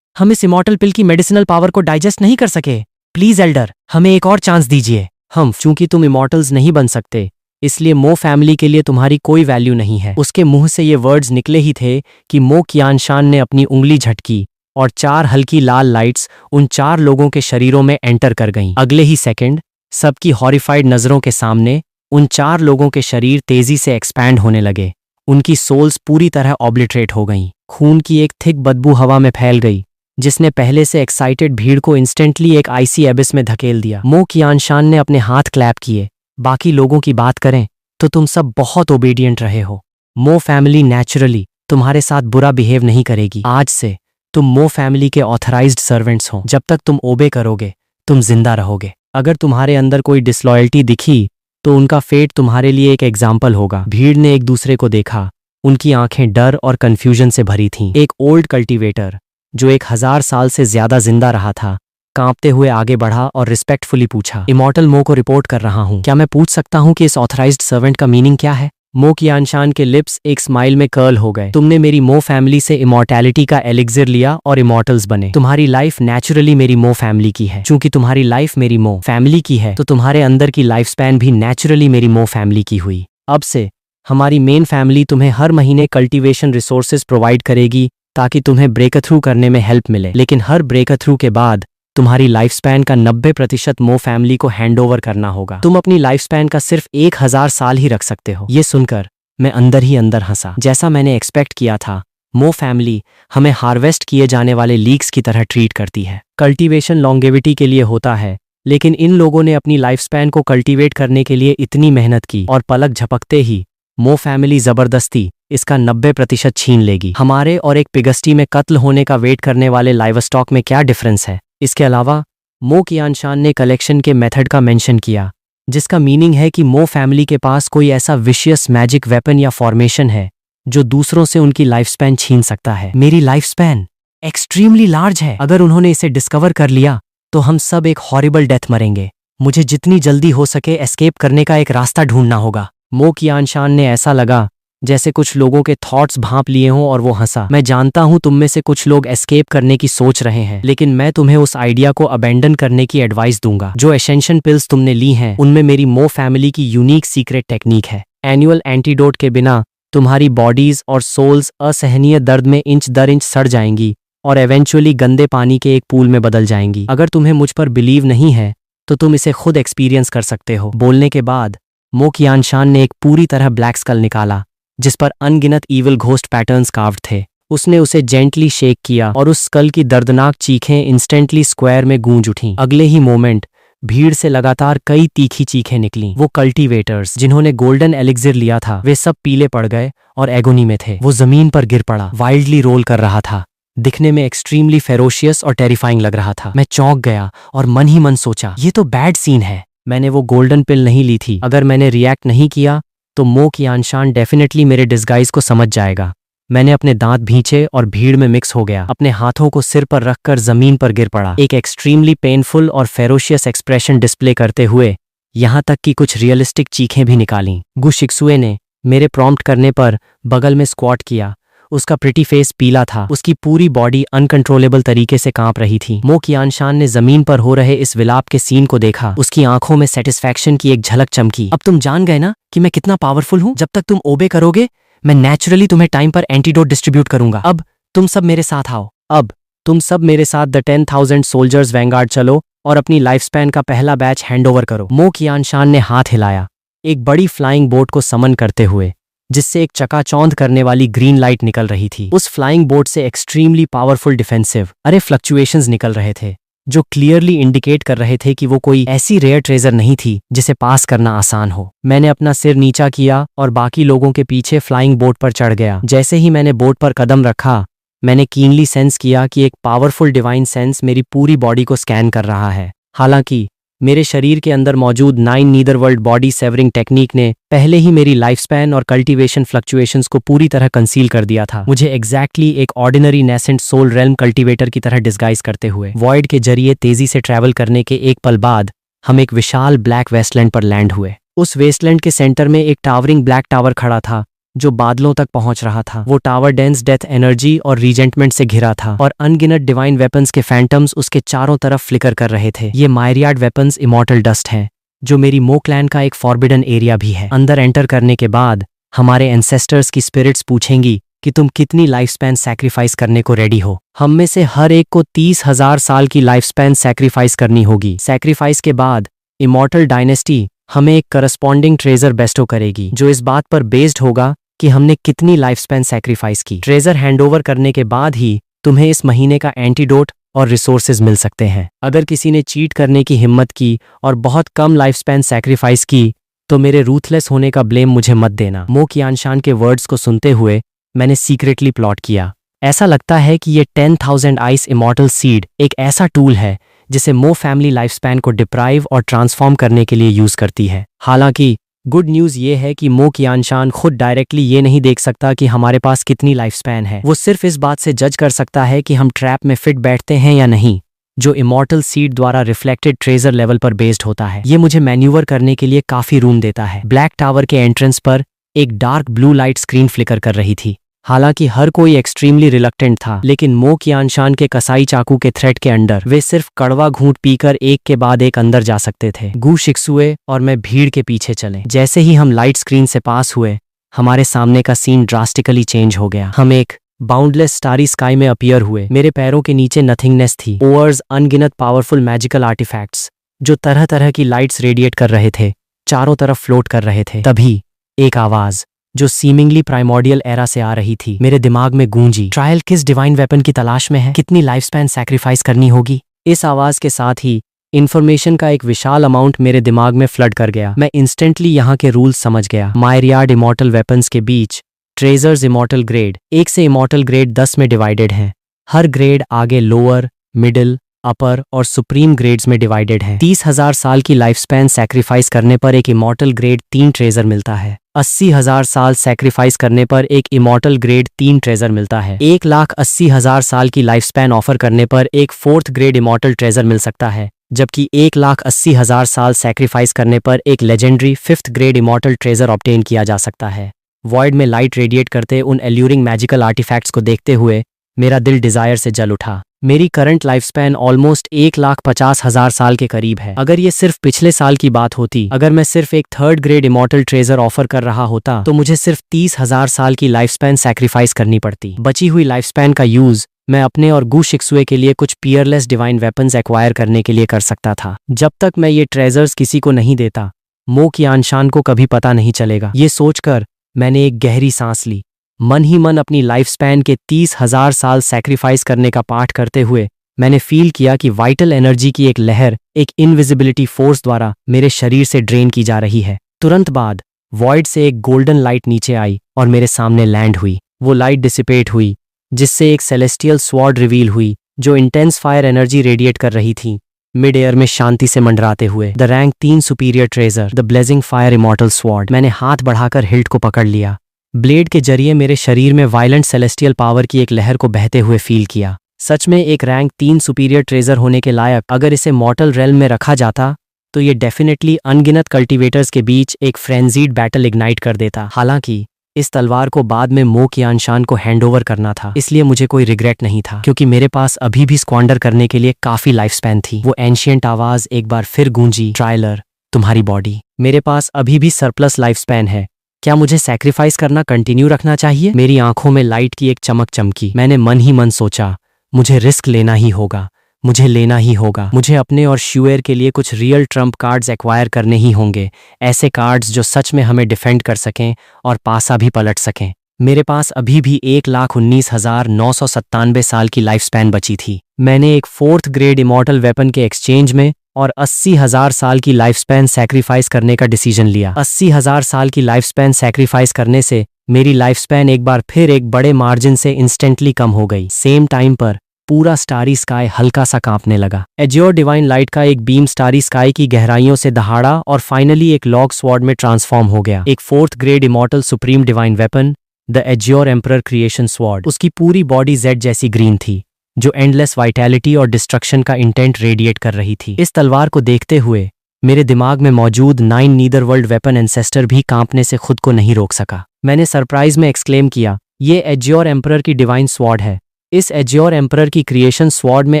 हम इस इमॉर्टल पिल की मेडिसिनल पावर को डाइजेस्ट नहीं कर सके। प्लीज एल्डर, हमें एक और चांस दीजिए। चूंकि तुम इमॉर्टल्स नहीं बन सकते, इसलिए मो फैमिली के लिए तुम्हारी कोई वैल्यू नहीं है। उसके मुंह से ये वर्ड्स निकले ही थे कि मो कियानशान ने अपनी उंगली झटकी और 4 हल्की लाल लाइट्स उन 4 लोगों के शरीरों में एंटर कर गईं। अगले ही सेकंड सबकी हॉरिफाइड नजरों के सामने उन 4 लोगों के शरीर तेजी से एक्सपैंड होने लगे। उनकी सोल्स पूरी तरह ऑब्लिटरेट हो गईं। खून की एक थिक बदबू हवा में फैल गई जिसने पहले से एक्साइटेड भीड़ को इंस्टेंटली एक आइसी एबिस में धकेल दिया। मो कियानशान ने अपने हाथ क्लैप किए। बाकी लोगों की बात करें तो तुम सब बहुत ओबीडियंट रहे हो। मो फैमिली नेचुरली तुम्हारे साथ बुरा बिहेव नहीं करेगी। आज से तुम मो फैमिली के ऑथराइज्ड सर्वेंट्स हो। जब तक तुम ओबे करोगे तुम जिंदा रहोगे। अगर तुम्हारे अंदर कोई डिसलॉयल्टी दिखी तो उनका फेट तुम्हारे लिए एक एग्जाम्पल होगा। भीड़ ने एक दूसरे को देखा। उनकी आंखें डर और कंफ्यूजन से भरी थीं। एक ओल्ड कल्टीवेटर जो 1000 साल से ज्यादा जिंदा रहा था कांपते हुए आगे बढ़ा और रिस्पेक्टफुली पूछा, इमॉर्टल मो को रिपोर्ट कर रहा हूं। क्या मैं पूछ सकता हूं कि इस ऑथराइज्ड सर्वेंट का मीनिंग क्या है? मो कियानशान के लिप्स एक स्माइल में कर्ल हो गए। तुमने मेरी मो फैमिली से इमॉर्टैलिटी का एलिक्सिर लिया और इमॉर्टल्स बने। तुम्हारी लाइफ नेचुरली मेरी मो फैमिली की है। चूंकि तुम्हारी लाइफ मेरी मो फैमिली की है तो तुम्हारे अंदर की लाइफ स्पैन भी नेचुरली मेरी मो फैमिली की हुई। अब से हमारी मेन फैमिली तुम्हें हर महीने कल्टीवेशन रिसोर्सेज प्रोवाइड करेगी ताकि तुम्हें ब्रेक थ्रू करने में हेल्प मिले। लेकिन हर ब्रेक थ्रू के बाद तुम्हारी लाइफ स्पैन का 90% मो फैमिली को हैंड ओवर करना होगा। तुम अपनी लाइफ स्पैन का सिर्फ 1000 साल ही रख सकते हो। ये सुनकर मैं अंदर ही अंदर हंसा। जैसा मैंने एक्सपेक्ट किया था, मो फैमिली हमें हार्वेस्ट किए जाने वाले लीक्स की तरह ट्रीट करती है। कल्टीवेशन लॉन्गेविटी के लिए होता है, लेकिन इन लोगों ने अपनी लाइफ स्पैन को कल्टीवेट करने के लिए इतनी मेहनत की और पलक झपकते ही मो फैमिली जबरदस्ती इसका 90% छीन लेगी। हमारे और एक पिगस्टी में कत्ल होने का वेट करने वाले लाइव स्टॉक में क्या डिफरेंस है? इसके अलावा मो कियानशान ने कलेक्शन के मेथड का मेंशन किया, जिसका मीनिंग है कि मो फैमिली के पास कोई ऐसा विशियस मैजिक वेपन या फॉर्मेशन है जो दूसरों से उनकी लाइफ स्पैन छीन सकता है। मेरी लाइफ स्पैन एक्सट्रीमली लार्ज है। अगर उन्होंने इसे डिस्कवर कर लिया तो हम सब एक हॉरिबल डेथ मरेंगे। मुझे जितनी जल्दी हो सके एस्केप करने का एक रास्ता ढूंढना होगा। मो कियानशान ने ऐसा लगा जैसे कुछ लोगों के थॉट्स भांप लिए हों और वो हंसा। मैं जानता हूं तुम में से कुछ लोग एस्केप करने की सोच रहे हैं, लेकिन मैं तुम्हें उस आइडिया को अबेंडन करने की एडवाइस दूंगा। जो एसेंशियल पिल्स तुमने ली हैं उनमें मेरी मो फैमिली की यूनिक सीक्रेट टेक्निक है। एनुअल एंटीडोट के बिना तुम्हारी बॉडीज और सोल्स असहनीय दर्द में इंच दर इंच सड़ जाएंगी और एवेंचुअली गंदे पानी के एक पूल में बदल जाएंगी। अगर तुम्हें मुझ पर बिलीव नहीं है तो तुम इसे खुद एक्सपीरियंस कर सकते हो। बोलने के बाद मो कियानशान ने एक पूरी तरह ब्लैक स्कल निकाला जिस पर अनगिनत ईविल घोस्ट पैटर्न्स कार्व्ड थे। उसने उसे जेंटली शेक किया और उस स्कल की दर्दनाक चीखें इंस्टेंटली स्क्वायर में गूंज उठीं। अगले ही मोमेंट भीड़ से लगातार कई तीखी चीखें निकलीं। वो कल्टीवेटर्स जिन्होंने गोल्डन एलिक्सिर लिया था वे सब पीले पड़ गए और एगोनी में थे। वो जमीन पर गिर पड़ा, वाइल्डली रोल कर रहा था, दिखने में एक्सट्रीमली फेरोशियस और टेरिफाइंग लग रहा था। मैं चौंक गया और मन ही मन सोचा, ये तो बैड सीन है। मैंने वो गोल्डन पिल नहीं ली थी। अगर मैंने रिएक्ट नहीं किया तो मो कियानशान डेफिनेटली मेरे डिस्गाइज को समझ जाएगा। मैंने अपने दांत भींचे और भीड़ में मिक्स हो गया, अपने हाथों को सिर पर रखकर जमीन पर गिर पड़ा, एक एक्सट्रीमली पेनफुल और फेरोशियस एक्सप्रेशन डिस्प्ले करते हुए, यहां तक कि कुछ रियलिस्टिक चीखें भी निकालीं। गु शिक्सुए ने मेरे प्रॉम्प्ट करने पर बगल में स्क्वाट किया। उसका प्रिटी फेस पीला था, उसकी पूरी बॉडी अनकंट्रोलेबल तरीके से कांप रही थी। मो कियानशान ने जमीन पर हो रहे इस विलाप के सीन को देखा। उसकी आंखों में सेटिस्फैक्शन की एक झलक चमकी। अब तुम जान गए ना कि मैं कितना पावरफुल हूं। जब तक तुम ओबे करोगे मैं नेचुरली तुम्हें टाइम पर एंटीडोट डिस्ट्रीब्यूट करूंगा। अब तुम सब मेरे साथ आओ। अब तुम सब मेरे साथ द 10,000 सोल्जर्स वैंगार्ड चलो और अपनी लाइफ स्पैन का पहला बैच हैंडओवर करो। मो कियानशान ने हाथ हिलाया, एक बड़ी फ्लाइंग बोट को समन करते हुए, जिससे एक चकाचौंध करने वाली ग्रीन लाइट निकल रही थी। उस फ्लाइंग बोट से एक्सट्रीमली पावरफुल डिफेंसिव फ्लक्चुएशंस निकल रहे थे, जो क्लियरली इंडिकेट कर रहे थे कि वो कोई ऐसी रेयर ट्रेजर नहीं थी जिसे पास करना आसान हो। मैंने अपना सिर नीचा किया और बाकी लोगों के पीछे फ्लाइंग बोट पर चढ़ गया। जैसे ही मैंने बोट पर कदम रखा, मैंने कीनली सेंस किया कि एक पावरफुल डिवाइन सेंस मेरी पूरी बॉडी को स्कैन कर रहा है। हालांकि मेरे शरीर के अंदर मौजूद 9 नीदरवर्ल्ड बॉडी सेवरिंग टेक्निक ने पहले ही मेरी लाइफ स्पैन और कल्टीवेशन फ्लक्चुएशंस को पूरी तरह कंसील कर दिया था। मुझे एग्जैक्टली एक ordinary nascent soul realm cultivator की तरह डिस्गाइज करते हुए वॉइड के जरिए तेजी से ट्रैवल करने के एक पल बाद हम एक विशाल ब्लैक वेस्टलैंड पर लैंड हुए। उस वेस्टलैंड के सेंटर में एक टावरिंग ब्लैक टावर खड़ा था जो बादलों तक पहुंच रहा था। वो टावर डेंस डेथ एनर्जी और रीजेंटमेंट से घिरा था और अनगिनत डिवाइन वेपन्स के फैंटम्स उसके चारों तरफ फ्लिकर कर रहे थे। ये मायरियाड वेपन्स इमॉर्टल डस्ट हैं, जो मेरी मो क्लैन का एक फॉरबिडन एरिया भी है। अंदर एंटर करने के बाद हमारे एंसेस्टर्स की स्पिरिट्स पूछेंगी कि तुम कितनी लाइफ स्पैन सैक्रिफाइस करने को रेडी हो। हम में से हर एक को 30,000 साल की लाइफ स्पैन सैक्रिफाइस करनी होगी। सैक्रिफाइस के बाद इमॉर्टल डायनेस्टी हमें एक करस्पॉन्डिंग ट्रेजर बेस्टो करेगी, जो इस बात पर बेस्ड होगा कि हमने कितनी लाइफ स्पैन सैक्रिफाइस की। ट्रेजर हैंडओवर करने के बाद ही तुम्हें इस महीने का एंटीडोट और रिसोर्सेज मिल सकते हैं। अगर किसी ने चीट करने की हिम्मत की और बहुत कम लाइफ स्पैन सैक्रिफाइस की तो मेरे रूथलेस होने का ब्लेम मुझे मत देना। मो कियानशान के वर्ड्स को सुनते हुए मैंने सीक्रेटली प्लॉट किया। ऐसा लगता है कि ये 10,000 आइस इमॉर्टल सीड एक ऐसा टूल है जिसे मो फैमिली लाइफ स्पैन को डिप्राइव और ट्रांसफॉर्म करने के लिए यूज करती है। हालांकि गुड न्यूज ये है कि मो कियानशान खुद डायरेक्टली ये नहीं देख सकता कि हमारे पास कितनी लाइफ स्पैन है। वो सिर्फ इस बात से जज कर सकता है कि हम ट्रैप में फिट बैठते हैं या नहीं, जो इमॉर्टल सीड द्वारा रिफ्लेक्टेड ट्रेजर लेवल पर बेस्ड होता है। ये मुझे मैन्यूवर करने के लिए काफी रूम देता है। ब्लैक टावर के एंट्रेंस पर एक dark blue light screen flicker कर रही थी। हालांकि हर कोई एक्सट्रीमली रिलक्टेंट था, लेकिन मो कियानशान के कसाई चाकू के थ्रेड के अंडर वे सिर्फ कड़वा घूंट पीकर एक के बाद एक अंदर जा सकते थे। गु शिक्सुए और मैं भीड़ के पीछे चले। जैसे ही हम लाइट स्क्रीन से पास हुए, हमारे सामने का सीन ड्रास्टिकली चेंज हो गया। हम एक बाउंडलेस स्टारी स्काई में अपीयर हुए। मेरे पैरों के नीचे नथिंगनेस थी। ओवर्स अनगिनत पावरफुल मैजिकल आर्टिफैक्ट्स जो तरह तरह की लाइट्स रेडिएट कर रहे थे, चारों तरफ फ्लोट कर रहे थे। तभी एक आवाज जो सीमिंगली प्राइमोर्डियल एरा से आ रही थी मेरे दिमाग में गूंजी। ट्रायल किस डिवाइन वेपन की तलाश में है? कितनी लाइफ स्पैन सैक्रिफाइस करनी होगी? इस आवाज के साथ ही इन्फॉर्मेशन का एक विशाल अमाउंट मेरे दिमाग में फ्लड कर गया। मैं इंस्टेंटली यहाँ के रूल्स समझ गया। मायरियाड इमॉर्टल वेपन्स के बीच ट्रेजर्स इमॉर्टल ग्रेड 1 से इमॉर्टल ग्रेड 10 में डिवाइडेड हैं। हर ग्रेड आगे लोअर, मिडिल, अपर और सुप्रीम ग्रेड्स में डिवाइडेड है। 30,000 साल की लाइफ स्पैन सैक्रिफाइस करने पर एक इमॉर्टल ग्रेड 3 ट्रेजर मिलता है। 80,000 साल सैक्रिफाइस करने पर एक इमॉर्टल ग्रेड 3 ट्रेजर मिलता है। 1,80,000 साल की लाइफ स्पैन ऑफर करने पर एक 4th ग्रेड इमॉर्टल ट्रेजर मिल सकता है, जबकि 1,80,000 साल सैक्रिफाइस करने पर एक legendary 5th grade immortal treasure obtain किया जा सकता है। वॉइड में लाइट रेडिएट करते उन एल्यूरिंग मैजिकल आर्टिफैक्ट्स को देखते हुए मेरा दिल डिजायर से जल उठा। मेरी करंट लाइफ स्पैन ऑलमोस्ट 1,50,000 साल के करीब है। अगर ये सिर्फ पिछले साल की बात होती, अगर मैं सिर्फ एक 3rd grade immortal treasure offer कर रहा होता, तो मुझे सिर्फ 30,000 साल की लाइफ स्पैन सैक्रिफाइस करनी पड़ती। बची हुई लाइफ स्पैन का यूज मैं अपने और गु शिक्सुए के लिए कुछ पियरलेस डिवाइन वेपन्स एक्वायर करने के लिए कर सकता था। जब तक मैं ये ट्रेजर्स किसी को नहीं देता, मो कियानशान को कभी पता नहीं चलेगा। ये सोचकर मैंने एक गहरी सांस ली मन ही मन अपनी लाइफ स्पैन के 30,000 साल सैक्रिफाइस करने का पाठ करते हुए मैंने फील किया कि वाइटल एनर्जी की एक लहर एक इनविजिबिलिटी फोर्स द्वारा मेरे शरीर से ड्रेन की जा रही है। तुरंत बाद वॉइड से एक गोल्डन लाइट नीचे आई और मेरे सामने लैंड हुई। वो लाइट डिसिपेट हुई जिससे एक सेलेस्टियल स्वॉर्ड रिवील हुई जो इंटेंस फायर एनर्जी रेडिएट कर रही थी, मिड एयर में शांति से मंडराते हुए। The rank 3 superior treasure, the blazing fire immortal sword. मैंने हाथ बढ़ाकर हिल्ट को पकड़ लिया। ब्लेड के जरिए मेरे शरीर में वायलेंट सेलेस्टियल पावर की एक लहर को बहते हुए फील किया। सच में एक रैंक 3 सुपीरियर ट्रेजर होने के लायक अगर इसे मॉर्टल रेल्म में रखा जाता तो ये डेफिनेटली अनगिनत कल्टीवेटर्स के बीच एक फ्रेंजीड बैटल इग्नाइट कर देता। हालांकि इस तलवार को बाद में मो कियानशान को हैंडओवर करना था, इसलिए मुझे कोई रिग्रेट नहीं था क्योंकि मेरे पास अभी भी स्क्वांडर करने के लिए काफी लाइफ स्पैन थी। वो एंशिएंट आवाज एक बार फिर गूंजी, ट्रायलर, तुम्हारी बॉडी। मेरे पास अभी भी सरप्लस लाइफ स्पैन है, क्या मुझे सैक्रिफाइस करना कंटिन्यू रखना चाहिए? मेरी आंखों में लाइट की एक चमक चमकी। मैंने मन ही मन सोचा, मुझे रिस्क लेना ही होगा, मुझे लेना ही होगा। मुझे अपने और श्यूएर के लिए कुछ रियल ट्रम्प कार्ड्स एक्वायर करने ही होंगे, ऐसे कार्ड्स जो सच में हमें डिफेंड कर सकें और पासा भी पलट सकें। मेरे पास अभी भी 1,19,997 साल की लाइफ स्पैन बची थी। मैंने एक 4th ग्रेड इमॉर्टल वेपन के एक्सचेंज में और 80,000 साल की लाइफ स्पैन सैक्रिफाइस करने का डिसीजन लिया। 80,000 साल की लाइफ स्पैन सैक्रिफाइस करने से मेरी लाइफ स्पैन एक बार फिर एक बड़े मार्जिन से इंस्टेंटली कम हो गई। सेम टाइम पर पूरा स्टारी स्काई हल्का सा कांपने लगा। एज्योर डिवाइन लाइट का एक बीम स्टारी स्काई की गहराइयों से दहाड़ा और फाइनली एक लॉग स्वॉर्ड में ट्रांसफॉर्म हो गया। एक 4th grade immortal supreme divine weapon, the azure emperor creation sword. उसकी पूरी बॉडी जेड जैसी ग्रीन थी जो एंडलेस वाइटैलिटी और डिस्ट्रक्शन का इंटेंट रेडिएट कर रही थी। इस तलवार को देखते हुए मेरे दिमाग में मौजूद 9 नीदरवर्ल्ड वेपन एंसेस्टर भी कांपने से खुद को नहीं रोक सका। मैंने सरप्राइज में एक्सक्लेम किया, ये एज्योर एम्परर की डिवाइन स्वॉर्ड है। इस एज्योर एम्परर की क्रिएशन स्वॉर्ड में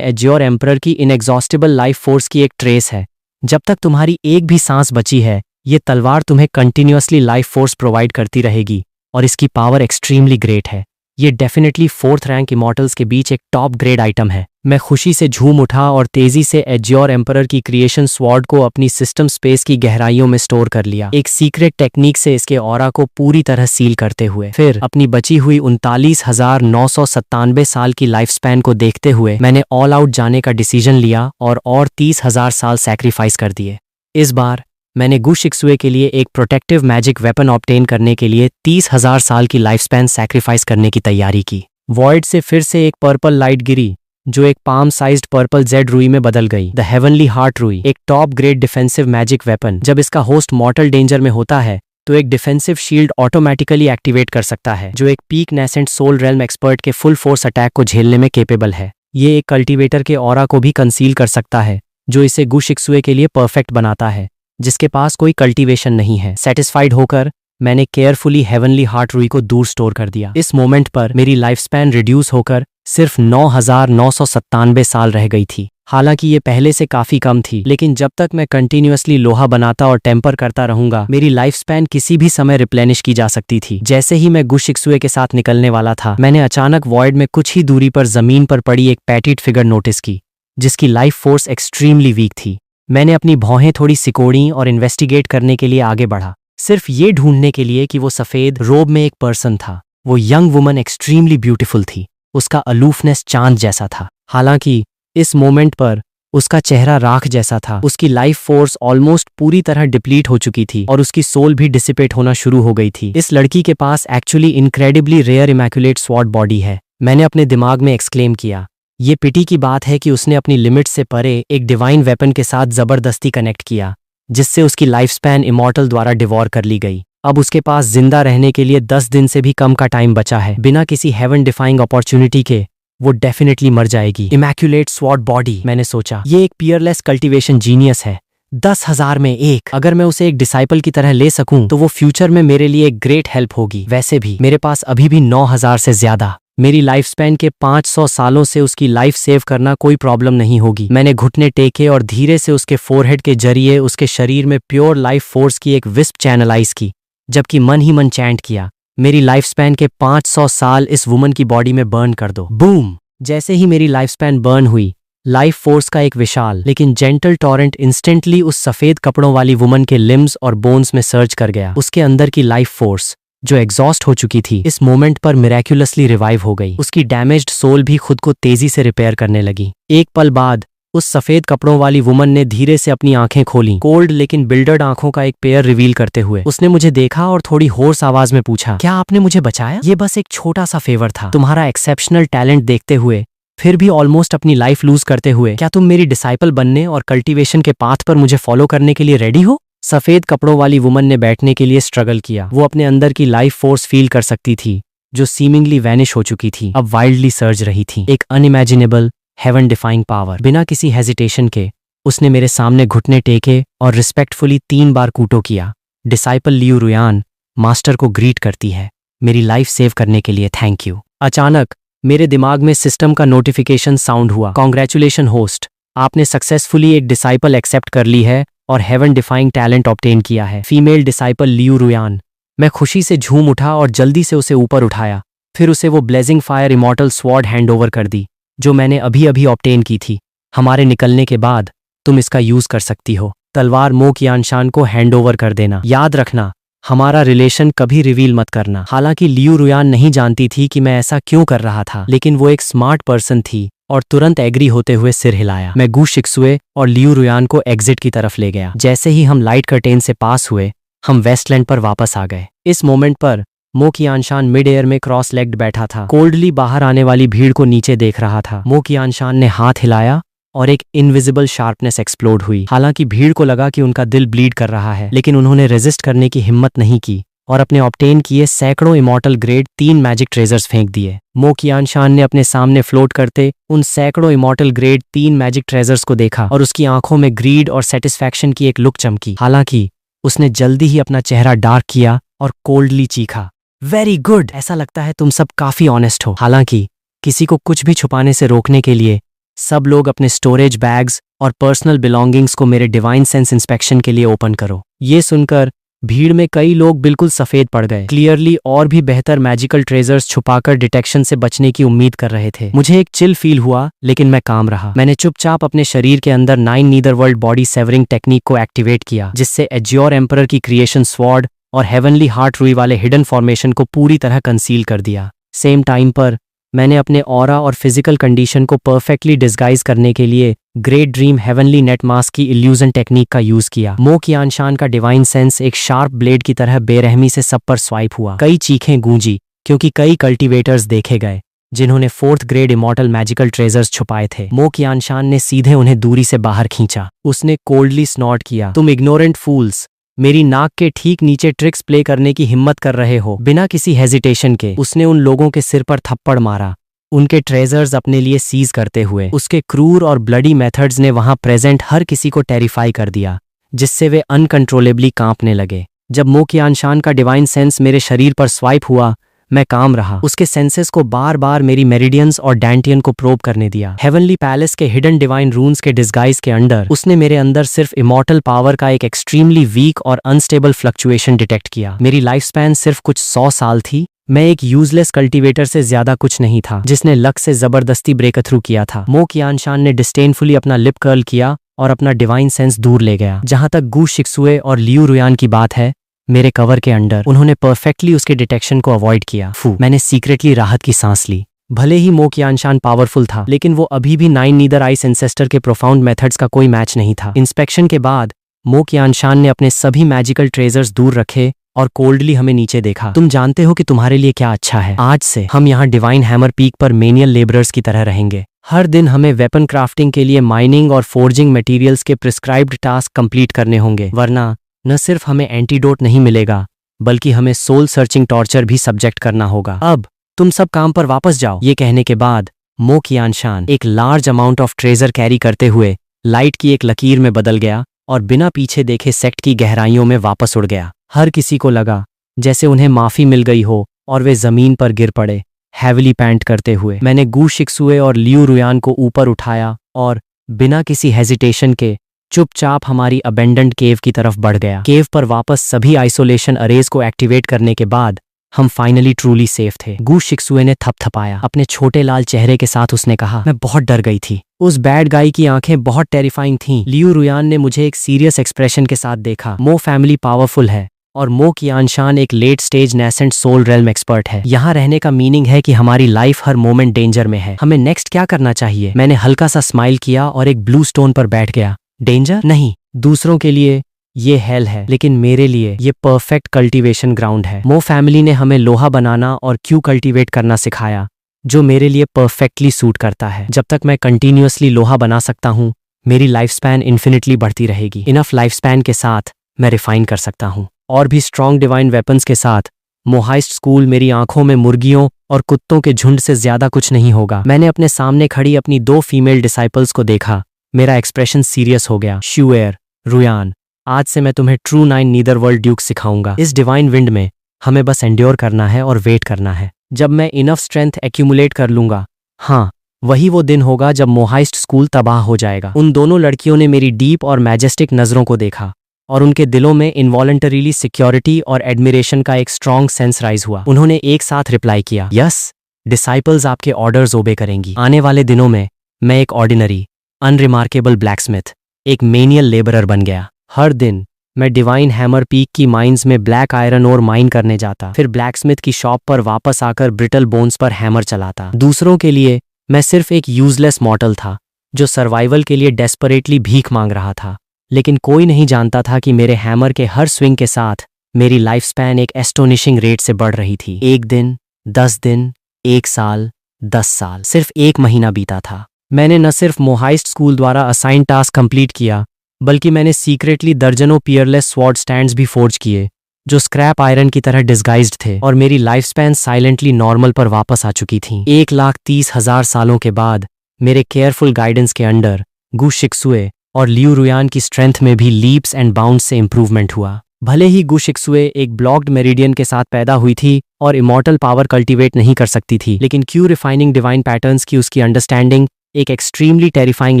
एज्योर एम्परर की इनएग्जॉस्टिबल लाइफ फोर्स की एक ट्रेस है। जब तक तुम्हारी एक भी सांस बची है, ये तलवार तुम्हें कंटिन्यूअसली लाइफ फोर्स प्रोवाइड करती रहेगी और इसकी पावर एक्सट्रीमली ग्रेट है। ये डेफिनेटली 4th रैंक इमॉर्टल्स के बीच एक टॉप ग्रेड आइटम है। मैं खुशी से झूम उठा और तेजी से एज्योर एम्परर की क्रिएशन स्वॉर्ड को अपनी सिस्टम स्पेस की गहराइयों में स्टोर कर लिया, एक सीक्रेट टेक्निक से इसके ऑरा को पूरी तरह सील करते हुए। फिर अपनी बची हुई 39,997 साल की लाइफ स्पैन को देखते हुए मैंने ऑल आउट जाने का डिसीजन लिया और 30,000 साल सैक्रिफाइस कर दिए। इस बार मैंने गु शिक्सुए के लिए एक प्रोटेक्टिव मैजिक वेपन ऑब्टेन करने के लिए 30,000 साल की लाइफ स्पैन सैक्रिफाइस करने की तैयारी की। वॉइड से फिर से एक पर्पल लाइट गिरी जो एक पाम साइज्ड पर्पल जेड रुई में बदल गई। द हेवनली हार्ट रुई, एक top grade defensive magic weapon. जब इसका होस्ट मॉर्टल डेंजर में होता है तो एक डिफेंसिव शील्ड ऑटोमेटिकली एक्टिवेट कर सकता है जो एक peak nascent soul realm expert के फुल फोर्स अटैक को झेलने में केपेबल है। ये एक कल्टीवेटर के ऑरा को भी कंसील कर सकता है जो इसे गु शिक्सुए के लिए परफेक्ट बनाता है जिसके पास कोई कल्टीवेशन नहीं है। सेटिस्फाइड होकर मैंने केयरफुली हेवनली हार्ट रुई को दूर स्टोर कर दिया। इस मोमेंट पर मेरी लाइफ स्पैन रिड्यूस होकर सिर्फ 9,997 साल रह गई थी। हालांकि ये पहले से काफी कम थी, लेकिन जब तक मैं कंटिन्यूअसली लोहा बनाता और टेम्पर करता रहूंगा मेरी लाइफ स्पैन किसी भी समय रिप्लेनिश की जा सकती थी। जैसे ही मैं गु शिक्सुए के साथ निकलने वाला था, मैंने अचानक वॉइड में कुछ ही दूरी पर जमीन पर पड़ी एक पैटिड फिगर नोटिस की जिसकी लाइफ फोर्स एक्सट्रीमली वीक थी। मैंने अपनी भौहें थोड़ी सिकोड़ी और इन्वेस्टिगेट करने के लिए आगे बढ़ा, सिर्फ ये ढूंढने के लिए कि वो सफेद रोब में एक पर्सन था। वो यंग वुमन एक्सट्रीमली ब्यूटीफुल थी, उसका अलूफनेस चांद जैसा था। हालांकि इस मोमेंट पर उसका चेहरा राख जैसा था। उसकी लाइफ फोर्स ऑलमोस्ट पूरी तरह डिप्लीट हो चुकी थी और उसकी सोल भी डिसिपेट होना शुरू हो गई थी। इस लड़की के पास actually incredibly rare immaculate sword body है। मैंने अपने दिमाग में एक्सक्लेम किया, ये पिटी की बात है कि उसने अपनी लिमिट से परे एक डिवाइन वेपन के साथ जबरदस्ती कनेक्ट किया जिससे उसकी लाइफ स्पैन इमॉर्टल द्वारा डिवॉर कर ली गई। अब उसके पास जिंदा रहने के लिए 10 दिन से भी कम का टाइम बचा है। बिना किसी हेवन डिफाइंग अपॉर्चुनिटी के वो डेफिनेटली मर जाएगी। इमैक्युलेट स्वॉर्ड बॉडी, मैंने सोचा, ये एक पियरलेस कल्टीवेशन जीनियस है, 10,000 में एक। अगर मैं उसे एक डिसाइपल की तरह ले सकूं तो वो फ्यूचर में मेरे लिए एक ग्रेट हेल्प होगी। वैसे भी मेरे पास अभी भी 9,000 से ज्यादा, मेरी लाइफ स्पैन के 500 सालों से उसकी लाइफ सेव करना कोई प्रॉब्लम नहीं होगी। मैंने घुटने टेके और धीरे से उसके फोरहेड के जरिए उसके शरीर में प्योर लाइफ फोर्स की एक विस्प चैनलाइज की, जबकि मन ही मन चैंट किया, मेरी लाइफ स्पैन के 500 साल इस वुमन की बॉडी में बर्न कर दो। बूम! जैसे ही मेरी लाइफ स्पैन बर्न हुई, लाइफ फोर्स का एक विशाल लेकिन जेंटल टॉरेंट इंस्टेंटली उस सफेद कपड़ों वाली वुमन के लिम्स और बोन्स में सर्ज कर गया। उसके अंदर की लाइफ फोर्स जो एग्जॉस्ट हो चुकी थी, इस मोमेंट पर मिरेक्युलसली रिवाइव हो गई। उसकी डैमेज्ड सोल भी खुद को तेजी से रिपेयर करने लगी। एक पल बाद उस सफेद कपड़ों वाली वुमन ने धीरे से अपनी आंखें खोली, कोल्ड लेकिन बिल्डर्ड आंखों का एक पेयर रिवील करते हुए। उसने मुझे देखा और थोड़ी होर्स आवाज में पूछा, क्या आपने मुझे बचाया? ये बस एक छोटा सा फेवर था। तुम्हारा एक्सेप्शनल टैलेंट देखते हुए, फिर भी ऑलमोस्ट अपनी लाइफ लूज करते हुए, क्या तुम मेरी डिसाइपल बनने और कल्टीवेशन के पाथ पर मुझे फॉलो करने के लिए रेडी हो? सफेद कपड़ों वाली वुमन ने बैठने के लिए स्ट्रगल किया। वो अपने अंदर की लाइफ फोर्स फील कर सकती थी, जो सीमिंगली वैनिश हो चुकी थी, अब वाइल्डली सर्ज रही थी। एक अनइमेजिनेबल, हेवन डिफाइंग पावर। बिना किसी हेजिटेशन के उसने मेरे सामने घुटने टेके और रिस्पेक्टफुली 3 बार कूटो किया। डिसाइपल लियू रुयान मास्टर को ग्रीट करती है, मेरी लाइफ सेव करने के लिए थैंक यू। अचानक मेरे दिमाग में सिस्टम का नोटिफिकेशन साउंड हुआ, कॉन्ग्रेचुलेशन होस्ट, आपने सक्सेसफुली एक डिसाइपल एक्सेप्ट कर ली है और हेवन डिफाइंग टैलेंट ऑब्टेन किया है, फीमेल डिसाइपल लियू रुयान। मैं खुशी से झूम उठा और जल्दी से उसे ऊपर उठाया, फिर उसे वो blazing fire immortal sword hand over कर दी, जो मैंने अभी अभी ऑब्टेन की थी। हमारे निकलने के बाद तुम इसका यूज कर सकती हो। तलवार मो कियानशान को हैंड ओवर कर देना। याद रखना, हमारा रिलेशन कभी रिवील मत करना। हालांकि लियू रुयान नहीं जानती थी कि मैं ऐसा क्यों कर रहा था, लेकिन वो एक स्मार्ट पर्सन थी और तुरंत एग्री होते हुए सिर हिलाया। मैं गू शिक्सुए और लियू रुयान को एग्जिट की तरफ ले गया। जैसे ही हम लाइट कर्टेन से पास हुए, हम वेस्टलैंड पर वापस आ गए। इस मोमेंट पर मो कियानशान मिड एयर में क्रॉस लेग्ड बैठा था, कोल्डली बाहर आने वाली भीड़ को नीचे देख रहा था। मो कियानशान ने हाथ हिलाया और एक इनविजिबल शार्पनेस एक्सप्लोड हुई। हालांकि भीड़ को लगा कि उनका दिल ब्लीड कर रहा है, लेकिन उन्होंने रेजिस्ट करने की हिम्मत नहीं की और अपने ऑब्टेन किए सैकड़ों इमॉर्टल ग्रेड 3 मैजिक ट्रेजर्स फेंक दिए। मो कियानशान ने अपने सामने फ्लोट करते उन सैकड़ों इमॉर्टल ग्रेड 3 मैजिक ट्रेजर्स को देखा और उसकी आंखों में ग्रीड और सेटिस्फैक्शन की एक लुक चमकी। हालांकि उसने जल्दी ही अपना चेहरा डार्क किया और कोल्डली चीखा, वेरी गुड, ऐसा लगता है तुम सब काफी ऑनेस्ट हो। हालांकि किसी को कुछ भी छुपाने से रोकने के लिए सब लोग अपने स्टोरेज बैग्स और पर्सनल बिलोंगिंग्स को मेरे डिवाइन सेंस इंस्पेक्शन के लिए ओपन करो। ये सुनकर भीड़ में कई लोग बिल्कुल सफेद पड़ गए, क्लियरली और भी बेहतर मैजिकल ट्रेजर्स छुपाकर डिटेक्शन से बचने की उम्मीद कर रहे थे। मुझे एक चिल फील हुआ, लेकिन मैं काम रहा। मैंने चुपचाप अपने शरीर के अंदर 9 नीदरवर्ल्ड बॉडी सेवरिंग टेक्निक को एक्टिवेट किया, जिससे एज्योर एम्परर की क्रिएशन स्वॉर्ड और हेवनली हार्ट रुई वाले हिडन फॉर्मेशन को पूरी तरह कंसील कर दिया। सेम टाइम पर मैंने अपने ऑरा और फिजिकल कंडीशन को परफेक्टली डिस्गाइज करने के लिए great dream heavenly net mask की इल्यूजन टेक्निक का यूज किया। मो कियानशान का डिवाइन सेंस एक शार्प ब्लेड की तरह बेरहमी से सब पर स्वाइप हुआ। कई चीखें गूंजी, क्योंकि कई कल्टीवेटर्स देखे गए जिन्होंने 4th grade immortal magical treasures छुपाए थे। मो कियानशान ने सीधे उन्हें दूरी से बाहर खींचा। उसने कोल्डली स्नॉट किया, तुम इग्नोरेंट फूल्स, मेरी नाक के ठीक नीचे ट्रिक्स प्ले करने की हिम्मत कर रहे हो। बिना किसी हेजिटेशन के उसने उन लोगों के सिर पर थप्पड़ मारा, उनके ट्रेजर्स अपने लिए सीज करते हुए। उसके क्रूर और ब्लडी मेथड्स ने वहां प्रेजेंट हर किसी को टेरिफाई कर दिया, जिससे वे अनकंट्रोलेबली कांपने लगे। जब मो कियानशान का डिवाइन सेंस मेरे शरीर पर स्वाइप हुआ, मैं काम रहा। उसके सेंसेस को बार बार मेरी मेरिडियंस और डैंटियन को प्रोब करने दिया। हेवनली पैलेस के हिडन डिवाइन रून्स के डिस्गाइज के अंडर उसने मेरे अंदर सिर्फ इमॉर्टल पावर का एक एक्सट्रीमली वीक और अनस्टेबल फ्लक्चुएशन डिटेक्ट किया। मेरी लाइफ स्पैन सिर्फ कुछ 100 साल थी। मैं एक यूजलेस कल्टीवेटर से ज्यादा कुछ नहीं था, जिसने लक से जबरदस्ती ब्रेक थ्रू किया था। मो कियानशान ने डिस्डेनफुली अपना लिप कर्ल किया और अपना डिवाइन सेंस दूर ले गया। जहां तक गू शिक्सुए और लियू रुयान की बात है, मेरे कवर के अंडर उन्होंने परफेक्टली उसके डिटेक्शन को अवॉइड किया। मैंने सीक्रेटली राहत की सांस ली। भले ही मो कियानशान पावरफुल था, लेकिन वो अभी भी 9 नीदर आइस एंसेस्टर के प्रोफाउंड मेथड्स का कोई मैच नहीं था। इंस्पेक्शन के बाद मो कियानशान ने अपने सभी मैजिकल ट्रेजर्स दूर रखे और कोल्डली हमें नीचे देखा। तुम जानते हो कि तुम्हारे लिए क्या अच्छा है? आज से हम यहाँ डिवाइन हैमर पीक पर मेनियल लेबरर्स की तरह रहेंगे। हर दिन हमें वेपन क्राफ्टिंग के लिए माइनिंग और फोर्जिंग मटेरियल्स के प्रिस्क्राइब्ड टास्क कंप्लीट करने होंगे, वरना न सिर्फ हमें एंटीडोट नहीं मिलेगा, बल्कि हमें सोल सर्चिंग टॉर्चर भी सब्जेक्ट करना होगा। अब तुम सब काम पर वापस जाओ। ये कहने के बाद मो कियानशान एक large amount of treasure carry करते हुए लाइट की एक लकीर में बदल गया और बिना पीछे देखे सेक्ट की गहराइयों में वापस उड़ गया। हर किसी को लगा जैसे उन्हें माफी मिल गई हो और वे जमीन पर गिर पड़े, हैविली पैंट करते हुए। मैंने गू शिक्सुए और लियू रुयान को ऊपर उठाया और बिना किसी हेजिटेशन के चुपचाप हमारी अबेंडेंड केव की तरफ बढ़ गया। केव पर वापस सभी आइसोलेशन अरेज को एक्टिवेट करने के बाद हम फाइनली ट्रूली सेफ थे। गू शिक्सुए ने थपथपाया। अपने छोटे लाल चेहरे के साथ उसने कहा, मैं बहुत डर गई थी। उस बैड गाई की आंखें बहुत टेरिफाइंग थीं। लियू रुयान ने मुझे एक सीरियस एक्सप्रेशन के साथ देखा। मो फैमिली पावरफुल है और मो कियानशान एक late stage nascent soul realm expert है। यहाँ रहने का मीनिंग है कि हमारी लाइफ हर मोमेंट डेंजर में है, हमें नेक्स्ट क्या करना चाहिए। मैंने हल्का सा स्माइल किया और एक ब्लू स्टोन पर बैठ गया। डेंजर नहीं, दूसरों के लिए ये हेल है, लेकिन मेरे लिए ये परफेक्ट कल्टीवेशन ग्राउंड है। मो फैमिली ने हमें लोहा बनाना और क्यू कल्टीवेट करना सिखाया, जो मेरे लिए परफेक्टली सूट करता है। जब तक मैं कंटिन्यूअसली लोहा बना सकता हूँ, मेरी लाइफ स्पैन इन्फिनिटली बढ़ती रहेगी। इनफ लाइफ स्पैन के साथ मैं रिफाइन कर सकता हूँ और भी स्ट्रॉन्ग डिवाइन वेपन्स के साथ। मोहाइस्ट स्कूल मेरी आंखों में मुर्गियों और कुत्तों के झुंड से ज्यादा कुछ नहीं होगा। मैंने अपने सामने खड़ी अपनी 2 फीमेल डिसाइपल्स को देखा। मेरा एक्सप्रेशन सीरियस हो गया। शुएर, रुयान, आज से मैं तुम्हें ट्रू 9 नीदरवर्ल्ड ड्यूक सिखाऊंगा। इस डिवाइन विंड में हमें बस एंड्योर करना है और वेट करना है। जब मैं इनफ स्ट्रेंथ एक्यूमुलेट कर लूंगा, हाँ, वही वो दिन होगा जब मोहाइस्ट स्कूल तबाह हो जाएगा। उन दोनों लड़कियों ने मेरी डीप और मैजेस्टिक नजरों को देखा और उनके दिलों में इनवॉलंटरीली सिक्योरिटी और एडमिरेशन का एक स्ट्रॉन्ग सेंस राइज हुआ। उन्होंने एक साथ रिप्लाई किया, यस, डिसाइपल्स आपके ऑर्डर्स ओबे करेंगी। आने वाले दिनों में मैं एक ऑर्डिनरी अनरिमार्केबल ब्लैकस्मिथ, एक मेनियल लेबरर बन गया। हर दिन मैं डिवाइन हैमर पीक की माइंस में ब्लैक आयरन और माइन करने जाता, फिर ब्लैकस्मिथ की शॉप पर वापस आकर ब्रिटल बोन्स पर हैमर चलाता। दूसरों के लिए मैं सिर्फ एक यूजलेस मॉर्टल था जो सर्वाइवल के लिए डेस्परेटली भीख मांग रहा था, लेकिन कोई नहीं जानता था कि मेरे हैमर के हर स्विंग के साथ मेरी लाइफ स्पैन एक एस्टोनिशिंग रेट से बढ़ रही थी। 1 दिन, 10 दिन, 1 साल, 10 साल, सिर्फ 1 महीना बीता था। मैंने न सिर्फ मोहाइस्ट स्कूल द्वारा असाइन टास्क कंप्लीट किया, बल्कि मैंने सीक्रेटली दर्जनों पियरलेस स्वॉर्ड स्टैंड्स भी फोर्ज किए जो स्क्रैप आयरन की तरह डिस्गाइज्ड थे, और मेरी लाइफ स्पैन साइलेंटली नॉर्मल पर वापस आ चुकी थी। 1,30,000 सालों के बाद मेरे केयरफुल गाइडेंस के अंडर गु शिक्सुए और लियू रुयान की स्ट्रेंथ में भी लीप्स एंड बाउंड्स से इंप्रूवमेंट हुआ। भले ही गु शिक्सुए एक ब्लॉक्ड मेरिडियन के साथ पैदा हुई थी और इमॉर्टल पावर कल्टीवेट नहीं कर सकती थी, लेकिन क्यू रिफाइनिंग डिवाइन पैटर्न्स की उसकी अंडरस्टैंडिंग एक एक्सट्रीमली टेरिफाइंग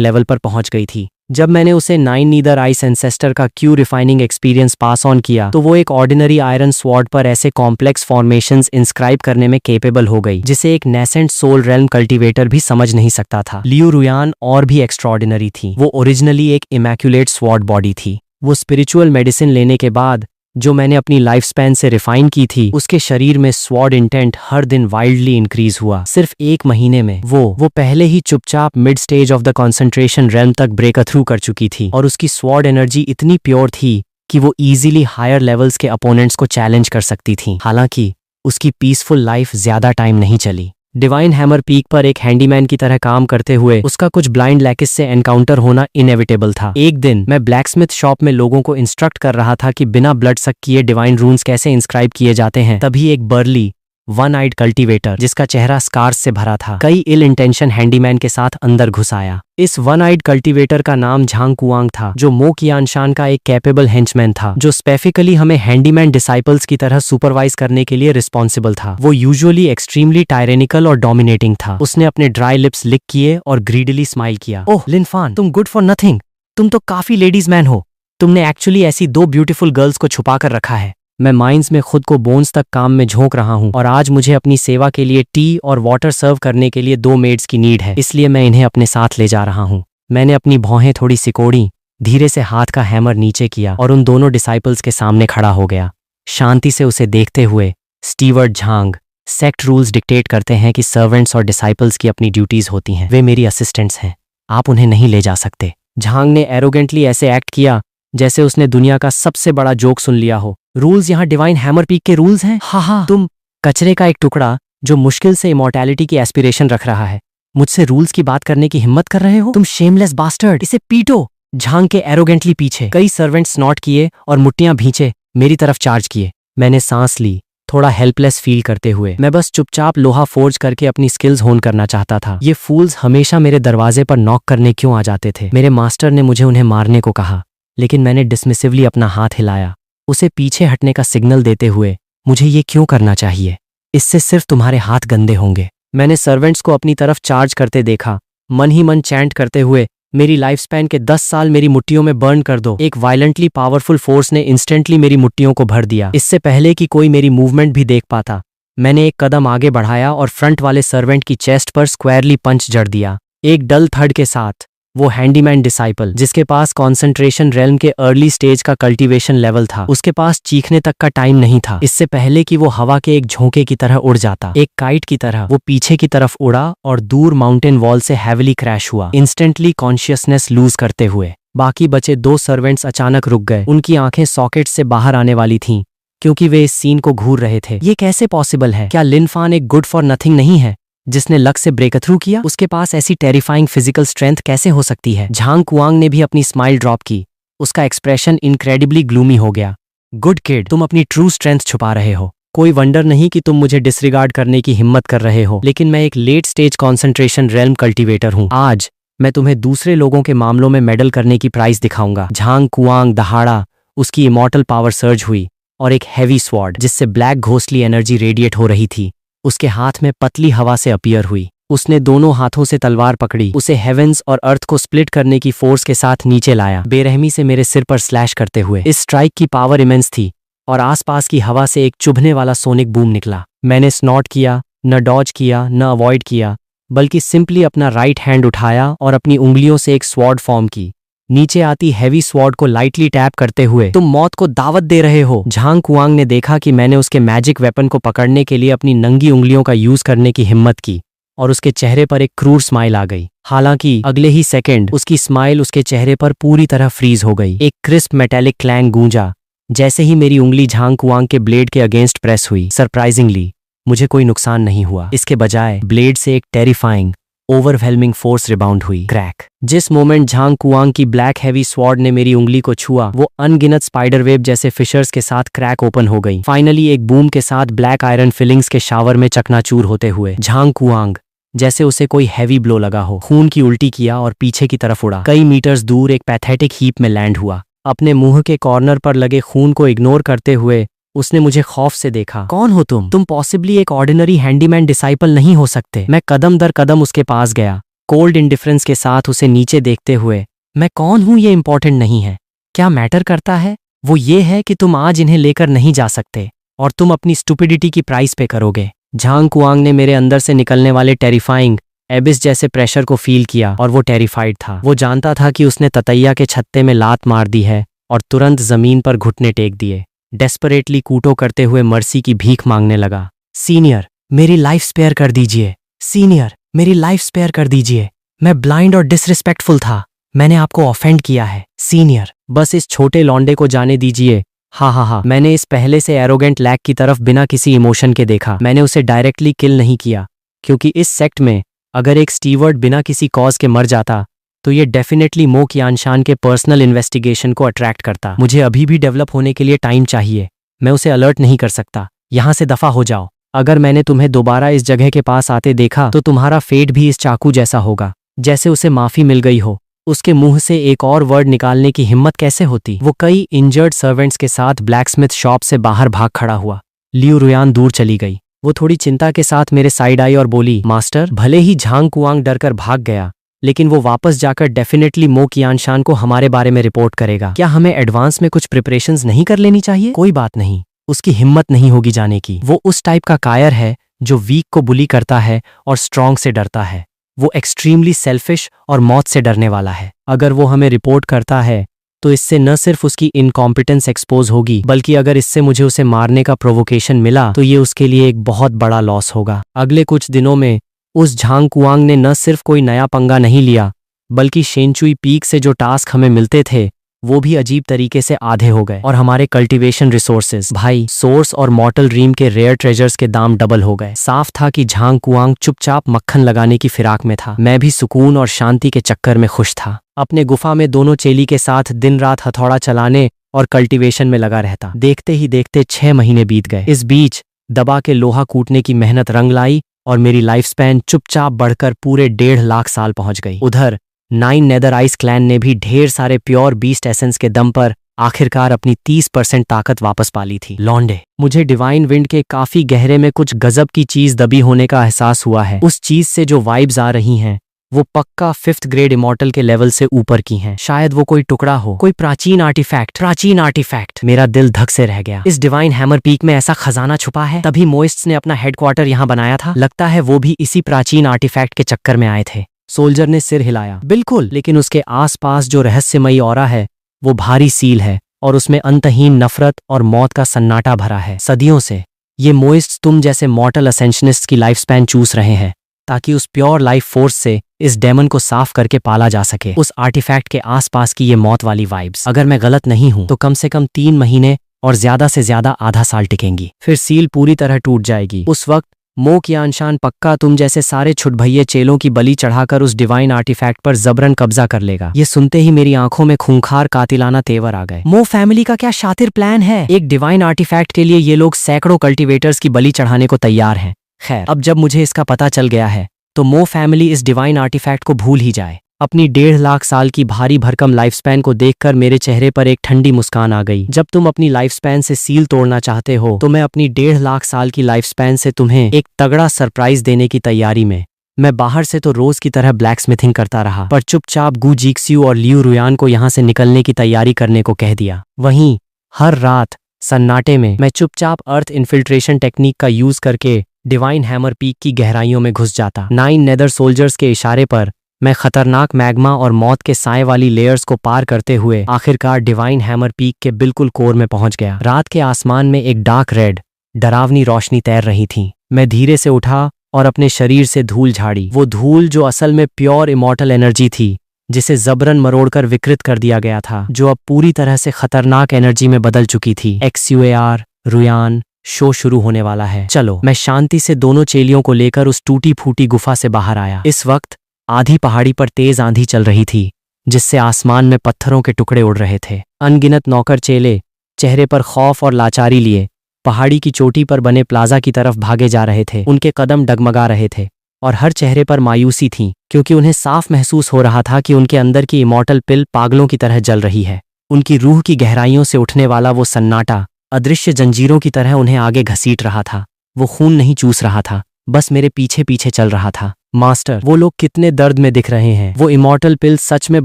लेवल पर पहुंच गई थी। जब मैंने उसे 9 नीदर आइस एंसेस्टर का Q refining experience pass on किया, तो वो एक ऑर्डिनरी आयरन स्वॉर्ड पर ऐसे कॉम्प्लेक्स फॉर्मेशंस इंस्क्राइब करने में केपेबल हो गई जिसे एक नेसेंट सोल रेल्म कल्टीवेटर भी समझ नहीं सकता था। लियू रुयान और भी एक्स्ट्रॉर्डिनरी थी। वो ओरिजिनली एक इमैक्युलेट स्वॉर्ड बॉडी थी। वो स्पिरिचुअल मेडिसिन लेने के बाद जो मैंने अपनी लाइफ स्पैन से रिफाइन की थी, उसके शरीर में स्वॉर्ड इंटेंट हर दिन वाइल्डली इंक्रीज हुआ। सिर्फ 1 महीने में वो पहले ही चुपचाप mid stage of the concentration realm तक ब्रेक थ्रू कर चुकी थी, और उसकी स्वॉर्ड एनर्जी इतनी प्योर थी कि वो इजीली हायर लेवल्स के अपोनेंट्स को चैलेंज कर सकती थी। हालांकि उसकी पीसफुल लाइफ ज्यादा टाइम नहीं चली। डिवाइन हैमर पीक पर एक हैंडीमैन की तरह काम करते हुए उसका कुछ ब्लाइंड लैकिस से एनकाउंटर होना इनएविटेबल था। एक दिन मैं ब्लैकस्मिथ शॉप में लोगों को इंस्ट्रक्ट कर रहा था कि बिना ब्लड सक किए डिवाइन रून्स कैसे इंस्क्राइब किए जाते हैं, तभी एक बर्ली 1 आइड कल्टीवेटर जिसका चेहरा स्कार्स से भरा था, कई इल इंटेंशन हैंडीमैन के साथ अंदर घुस आया। इस 1 आइड कल्टीवेटर का नाम झांग कुआंग था, जो मो कियानशान का एक कैपेबल हेंचमैन था, जो स्पेसिफिकली हमें हैंडीमैन डिसाइपल्स की तरह सुपरवाइज करने के लिए रिस्पॉन्सिबल था। वो यूजुअली एक्सट्रीमली टायरेनिकल और डोमिनेटिंग था। उसने अपने ड्राई लिप्स लिक किए और ग्रीडली स्माइल किया। ओह लिनफान, तुम गुड फॉर नथिंग, तुम तो काफी लेडीज मैन हो। तुमने एक्चुअली ऐसी 2 ब्यूटीफुल गर्ल्स को छुपा कर रखा है। मैं माइंस में खुद को बोन्स तक काम में झोंक रहा हूँ, और आज मुझे अपनी सेवा के लिए टी और वाटर सर्व करने के लिए 2 मेड्स की नीड है, इसलिए मैं इन्हें अपने साथ ले जा रहा हूँ। मैंने अपनी भौहें थोड़ी सिकोड़ी, धीरे से हाथ का हैमर नीचे किया और उन दोनों डिसाइपल्स के सामने खड़ा हो गया। शांति से उसे देखते हुए, steward Zhang, sect rules dictate करते हैं कि सर्वेंट्स और डिसाइपल्स की अपनी ड्यूटीज होती हैं। वे मेरी असिस्टेंट्स हैं, आप उन्हें नहीं ले जा सकते। झांग ने एरोगेंटली ऐसे एक्ट किया जैसे उसने दुनिया का सबसे बड़ा जोक सुन लिया हो। रूल्स यहाँ डिवाइन हैमर पीक के रूल्स हैं? हा, तुम कचरे का एक टुकड़ा जो मुश्किल से इमॉर्टैलिटी की एस्पिरेशन रख रहा है, मुझसे रूल्स की बात करने की हिम्मत कर रहे हो? तुम शेमलेस बास्टर्ड, इसे पीटो। झांग के एरोगेंटली पीछे कई सर्वेंट्स नॉट किए और मुट्टियां भींचे मेरी तरफ चार्ज किए। मैंने सांस ली, थोड़ा हेल्पलेस फील करते हुए। मैं बस चुपचाप लोहा फोर्ज करके अपनी स्किल्स होन करना चाहता था। ये फूल्स हमेशा मेरे दरवाजे पर नॉक करने क्यों आ जाते थे? मेरे मास्टर ने मुझे उन्हें मारने को कहा, लेकिन मैंने डिसमिसिवली अपना हाथ हिलाया, उसे पीछे हटने का सिग्नल देते हुए। मुझे ये क्यों करना चाहिए? इससे सिर्फ तुम्हारे हाथ गंदे होंगे। मैंने सर्वेंट्स को अपनी तरफ चार्ज करते देखा, मन ही मन चैंट करते हुए, मेरी लाइफ स्पैन के 10 साल मेरी मुट्टियों में बर्न कर दो। एक वायलेंटली पावरफुल फोर्स ने इंस्टेंटली मेरी मुट्टियों को भर दिया। इससे पहले कि कोई मेरी मूवमेंट भी देख पाता, मैंने एक कदम आगे बढ़ाया और फ्रंट वाले सर्वेंट की चेस्ट पर स्क्वायरली पंच जड़ दिया। एक डल थड के साथ वो हैंडीमैन डिसाइपल जिसके पास कॉन्सेंट्रेशन रेल्म के अर्ली स्टेज का कल्टीवेशन लेवल था, उसके पास चीखने तक का टाइम नहीं था। इससे पहले कि वो हवा के एक झोंके की तरह उड़ जाता, एक काइट की तरह वो पीछे की तरफ उड़ा और दूर माउंटेन वॉल से हैविली क्रैश हुआ, इंस्टेंटली कॉन्शियसनेस लूज करते हुए। बाकी बचे 2 सर्वेंट्स अचानक रुक गए। उनकी आंखें सॉकेट से बाहर आने वाली थीं क्योंकि वे इस सीन को घूर रहे थे। ये कैसे पॉसिबल है? क्या लिन फान एक गुड फॉर नथिंग नहीं है जिसने लक से ब्रेक थ्रू किया? उसके पास ऐसी टेरिफाइंग फिजिकल स्ट्रेंथ कैसे हो सकती है? झांग कुआंग ने भी अपनी स्माइल ड्रॉप की। उसका एक्सप्रेशन इनक्रेडिबली ग्लूमी हो गया। गुड किड, तुम अपनी ट्रू स्ट्रेंथ छुपा रहे हो। कोई वंडर नहीं कि तुम मुझे डिसरिगार्ड करने की हिम्मत कर रहे हो, लेकिन मैं एक late stage concentration realm cultivator हूँ। आज मैं तुम्हें दूसरे लोगों के मामलों में मेडल करने की प्राइस दिखाऊंगा। झांग कुआंग दहाड़ा, उसकी इमॉर्टल पावर सर्ज हुई और एक हैवी स्वॉर्ड जिससे ब्लैक घोस्टली एनर्जी रेडिएट हो रही थी उसके हाथ में पतली हवा से अपीयर हुई। उसने दोनों हाथों से तलवार पकड़ी, उसे हेवेंस और अर्थ को स्प्लिट करने की फोर्स के साथ नीचे लाया, बेरहमी से मेरे सिर पर स्लैश करते हुए। इस स्ट्राइक की पावर इमेंस थी और आसपास की हवा से एक चुभने वाला सोनिक बूम निकला। मैंने स्नॉट किया, न डॉज किया न अवॉइड किया, बल्कि सिंपली अपना राइट हैंड उठाया और अपनी उंगलियों से एक स्वॉर्ड फॉर्म की। नीचे आती हैवी स्वॉर्ड को लाइटली टैप करते हुए, तुम मौत को दावत दे रहे हो। झांग कुआंग ने देखा कि मैंने उसके मैजिक वेपन को पकड़ने के लिए अपनी नंगी उंगलियों का यूज करने की हिम्मत की और उसके चेहरे पर एक क्रूर स्माइल आ गई। हालांकि अगले ही सेकंड उसकी स्माइल उसके चेहरे पर पूरी तरह फ्रीज हो गई। एक क्रिस्प मेटेलिक क्लैंग गूंजा जैसे ही मेरी उंगली झांग कुआंग के ब्लेड के अगेंस्ट प्रेस हुई। सरप्राइजिंगली मुझे कोई नुकसान नहीं हुआ। इसके बजाय ब्लेड से एक टेरिफाइंग ओवरवेलमिंग फोर्स रिबाउंड हुई। क्रैक! जिस मोमेंट झांग कुआंग की ब्लैक हैवी स्वॉर्ड ने मेरी उंगली को छुआ, वो अनगिनत स्पाइडर वेब जैसे फिशर्स के साथ क्रैक ओपन हो गई। फाइनली एक बूम के साथ ब्लैक आयरन फिलिंग्स के शावर में चकनाचूर होते हुए झांग कुआंग जैसे उसे कोई हैवी ब्लो लगा हो, खून की उल्टी किया और पीछे की तरफ उड़ा। कई मीटर्स दूर एक पैथेटिक हीप में लैंड हुआ। अपने मुंह के कॉर्नर पर लगे खून को इग्नोर करते हुए उसने मुझे खौफ से देखा। कौन हो तुम? तुम पॉसिबली एक ऑर्डिनरी हैंडीमैन डिसाइपल नहीं हो सकते। मैं कदम दर कदम उसके पास गया, कोल्ड इंडिफरेंस के साथ उसे नीचे देखते हुए। मैं कौन हूं ये इंपॉर्टेंट नहीं है। क्या मैटर करता है वो ये है कि तुम आज इन्हें लेकर नहीं जा सकते और तुम अपनी स्टुपिडिटी की प्राइस पे करोगे। झांग कुआंग ने मेरे अंदर से निकलने वाले टेरिफाइंग एबिस जैसे प्रेशर को फील किया और वो टेरिफाइड था। वो जानता था कि उसने ततैया के छत्ते में लात मार दी है और तुरंत जमीन पर घुटने टेक दिए। डेस्परेटली कूटो करते हुए मर्सी की भीख मांगने लगा। सीनियर, मेरी लाइफ स्पेयर कर दीजिए। सीनियर, मेरी लाइफ स्पेयर कर दीजिए। मैं ब्लाइंड और डिसरिस्पेक्टफुल था। मैंने आपको ऑफेंड किया है। सीनियर, बस इस छोटे लौंडे को जाने दीजिए। हा, मैंने इस पहले से एरोगेंट लैग की तरफ बिना किसी इमोशन के देखा। मैंने उसे डायरेक्टली किल नहीं किया, क्योंकि इस सेक्ट में अगर एक स्टीवर्ड बिना किसी कॉज के मर जाता तो ये डेफिनेटली मो कियानशान के पर्सनल इन्वेस्टिगेशन को अट्रैक्ट करता। मुझे अभी भी डेवलप होने के लिए टाइम चाहिए। मैं उसे अलर्ट नहीं कर सकता। यहाँ से दफा हो जाओ। अगर मैंने तुम्हें दोबारा इस जगह के पास आते देखा तो तुम्हारा फेट भी इस चाकू जैसा होगा। जैसे उसे माफी मिल गई हो। उसके मुंह से एक और वर्ड निकालने की हिम्मत कैसे होती? वो कई इंजर्ड सर्वेंट्स के साथ ब्लैकस्मिथ शॉप से बाहर भाग खड़ा हुआ। लियू रुयान दूर चली गई। वो थोड़ी चिंता के साथ मेरे साइड आई और बोली, मास्टर। भले ही झांग कुआंग डरकर भाग गया, लेकिन वो वापस जाकर डेफिनेटली मो कियानशान को हमारे बारे में रिपोर्ट करेगा। क्या हमें एडवांस में कुछ प्रिपरेशंस नहीं कर लेनी चाहिए? कोई बात नहीं, उसकी हिम्मत नहीं होगी जाने की। वो उस टाइप का कायर है जो वीक को बुली करता है और स्ट्रॉन्ग से डरता है। वो एक्सट्रीमली सेल्फिश और मौत से डरने वाला है। अगर वो हमें रिपोर्ट करता है तो इससे न सिर्फ उसकी इनकॉम्पिटेंस एक्सपोज होगी, बल्कि अगर इससे मुझे उसे मारने का प्रोवोकेशन मिला तो ये उसके लिए एक बहुत बड़ा लॉस होगा। अगले कुछ दिनों में उस झांग कुआंग ने न सिर्फ कोई नया पंगा नहीं लिया, बल्कि शेंचुई पीक से जो टास्क हमें मिलते थे वो भी अजीब तरीके से आधे हो गए। और हमारे कल्टीवेशन रिसोर्सेज, भाई, सोर्स और मॉर्टल ड्रीम के रेयर ट्रेजर्स के दाम डबल हो गए। साफ था कि झांग कुआंग चुपचाप मक्खन लगाने की फिराक में था। मैं भी सुकून और शांति के चक्कर में खुश था। अपने गुफा में दोनों चेली के साथ दिन रात हथौड़ा चलाने और कल्टीवेशन में लगा रहता। देखते ही देखते 6 महीने बीत गए। इस बीच दबा के लोहा कूटने की मेहनत रंग लाई और मेरी लाइफ स्पैन चुपचाप बढ़कर पूरे 1.5 लाख साल पहुंच गई। उधर 9 नेदर आइस क्लैन ने भी ढेर सारे प्योर बीस्ट एसेंस के दम पर आखिरकार अपनी 30% ताकत वापस पाली थी। लौंडे, मुझे डिवाइन विंड के काफी गहरे में कुछ गजब की चीज दबी होने का एहसास हुआ है। उस चीज से जो वाइब्स आ रही हैं वो पक्का 5th ग्रेड इमॉर्टल के लेवल से ऊपर की हैं। शायद वो कोई टुकड़ा हो, कोई प्राचीन आर्टिफैक्ट। मेरा दिल धक से रह गया। इस डिवाइन हैमर पीक में ऐसा खजाना छुपा है, तभी मोइस्ट्स ने अपना हेडक्वार्टर यहाँ बनाया था। लगता है वो भी इसी प्राचीन आर्टिफैक्ट के चक्कर में आए थे। सोल्जर ने सिर हिलाया। बिल्कुल, लेकिन उसके आसपास जो रहस्यमयी ऑरा है वो भारी सील है और उसमें अंतहीन नफरत और मौत का सन्नाटा भरा है। सदियों से ये मोइस्ट तुम जैसे मॉर्टल असेंशनिस्ट्स की लाइफ स्पैन चूस रहे हैं ताकि उस प्योर लाइफ फोर्स से इस डेमन को साफ करके पाला जा सके। उस आर्टिफैक्ट के आसपास की ये मौत वाली वाइब्स, अगर मैं गलत नहीं हूं तो कम से कम 3 महीने और ज्यादा से ज्यादा आधा साल टिकेंगी, फिर सील पूरी तरह टूट जाएगी। उस वक्त मो कियानशान पक्का तुम जैसे सारे छुटभइये चेलों की बलि चढ़ाकर उस डिवाइन आर्टिफैक्ट पर जबरन कब्जा कर लेगा। ये सुनते ही मेरी आंखों में खूंखार कातिलाना तेवर आ गए। मो फैमिली का क्या शातिर प्लान है। एक डिवाइन आर्टिफैक्ट के लिए ये लोग सैकड़ों कल्टीवेटर्स की बलि चढ़ाने को तैयार हैं। खैर, अब जब मुझे इसका पता चल गया है तो मो फैमिली इस डिवाइन आर्टिफैक्ट को भूल ही जाए। अपनी 1.5 लाख साल की भारी भरकम लाइफ स्पैन को देखकर मेरे चेहरे पर एक ठंडी मुस्कान आ गई। जब तुम अपनी लाइफ स्पैन से सील तोड़ना चाहते हो तो मैं अपनी 1.5 लाख साल की लाइफ स्पैन से तुम्हें एक तगड़ा सरप्राइज देने की तैयारी में। मैं बाहर से तो रोज की तरह ब्लैक स्मिथिंग करता रहा, पर चुपचाप गु जीक्स्यू और लियू रुयान को यहाँ से निकलने की तैयारी करने को कह दिया। वहीं हर रात सन्नाटे में मैं चुपचाप अर्थ इन्फिल्ट्रेशन टेक्निक का यूज करके डिवाइन हैमर पीक की गहराइयों में घुस जाता। 9 नेदर सोल्जर्स के इशारे पर मैं खतरनाक मैग्मा और मौत के साए वाली लेयर्स को पार करते हुए आखिरकार डिवाइन हैमर पीक के बिल्कुल कोर में पहुंच गया। रात के आसमान में एक डार्क रेड डरावनी रोशनी तैर रही थी। मैं धीरे से उठा और अपने शरीर से धूल झाड़ी, वो धूल जो असल में प्योर इमॉर्टल एनर्जी थी जिसे जबरन मरोड़कर विकृत कर दिया गया था, जो अब पूरी तरह से खतरनाक एनर्जी में बदल चुकी थी। XUAR रुयान, शो शुरू होने वाला है। चलो। मैं शांति से दोनों चेलियों को लेकर उस टूटी फूटी गुफा से बाहर आया। इस वक्त आधी पहाड़ी पर तेज आंधी चल रही थी जिससे आसमान में पत्थरों के टुकड़े उड़ रहे थे। अनगिनत नौकर चेले चेहरे पर खौफ और लाचारी लिए पहाड़ी की चोटी पर बने प्लाजा की तरफ भागे जा रहे थे। उनके कदम डगमगा रहे थे और हर चेहरे पर मायूसी थी, क्योंकि उन्हें साफ महसूस हो रहा था कि उनके अंदर की इमॉर्टल पिल पागलों की तरह जल रही है। उनकी रूह की गहराइयों से उठने वाला वो सन्नाटा अदृश्य जंजीरों की तरह उन्हें आगे घसीट रहा था। वो खून नहीं चूस रहा था, बस मेरे पीछे पीछे चल रहा था। मास्टर, वो लोग कितने दर्द में दिख रहे हैं। वो इमॉर्टल पिल सच में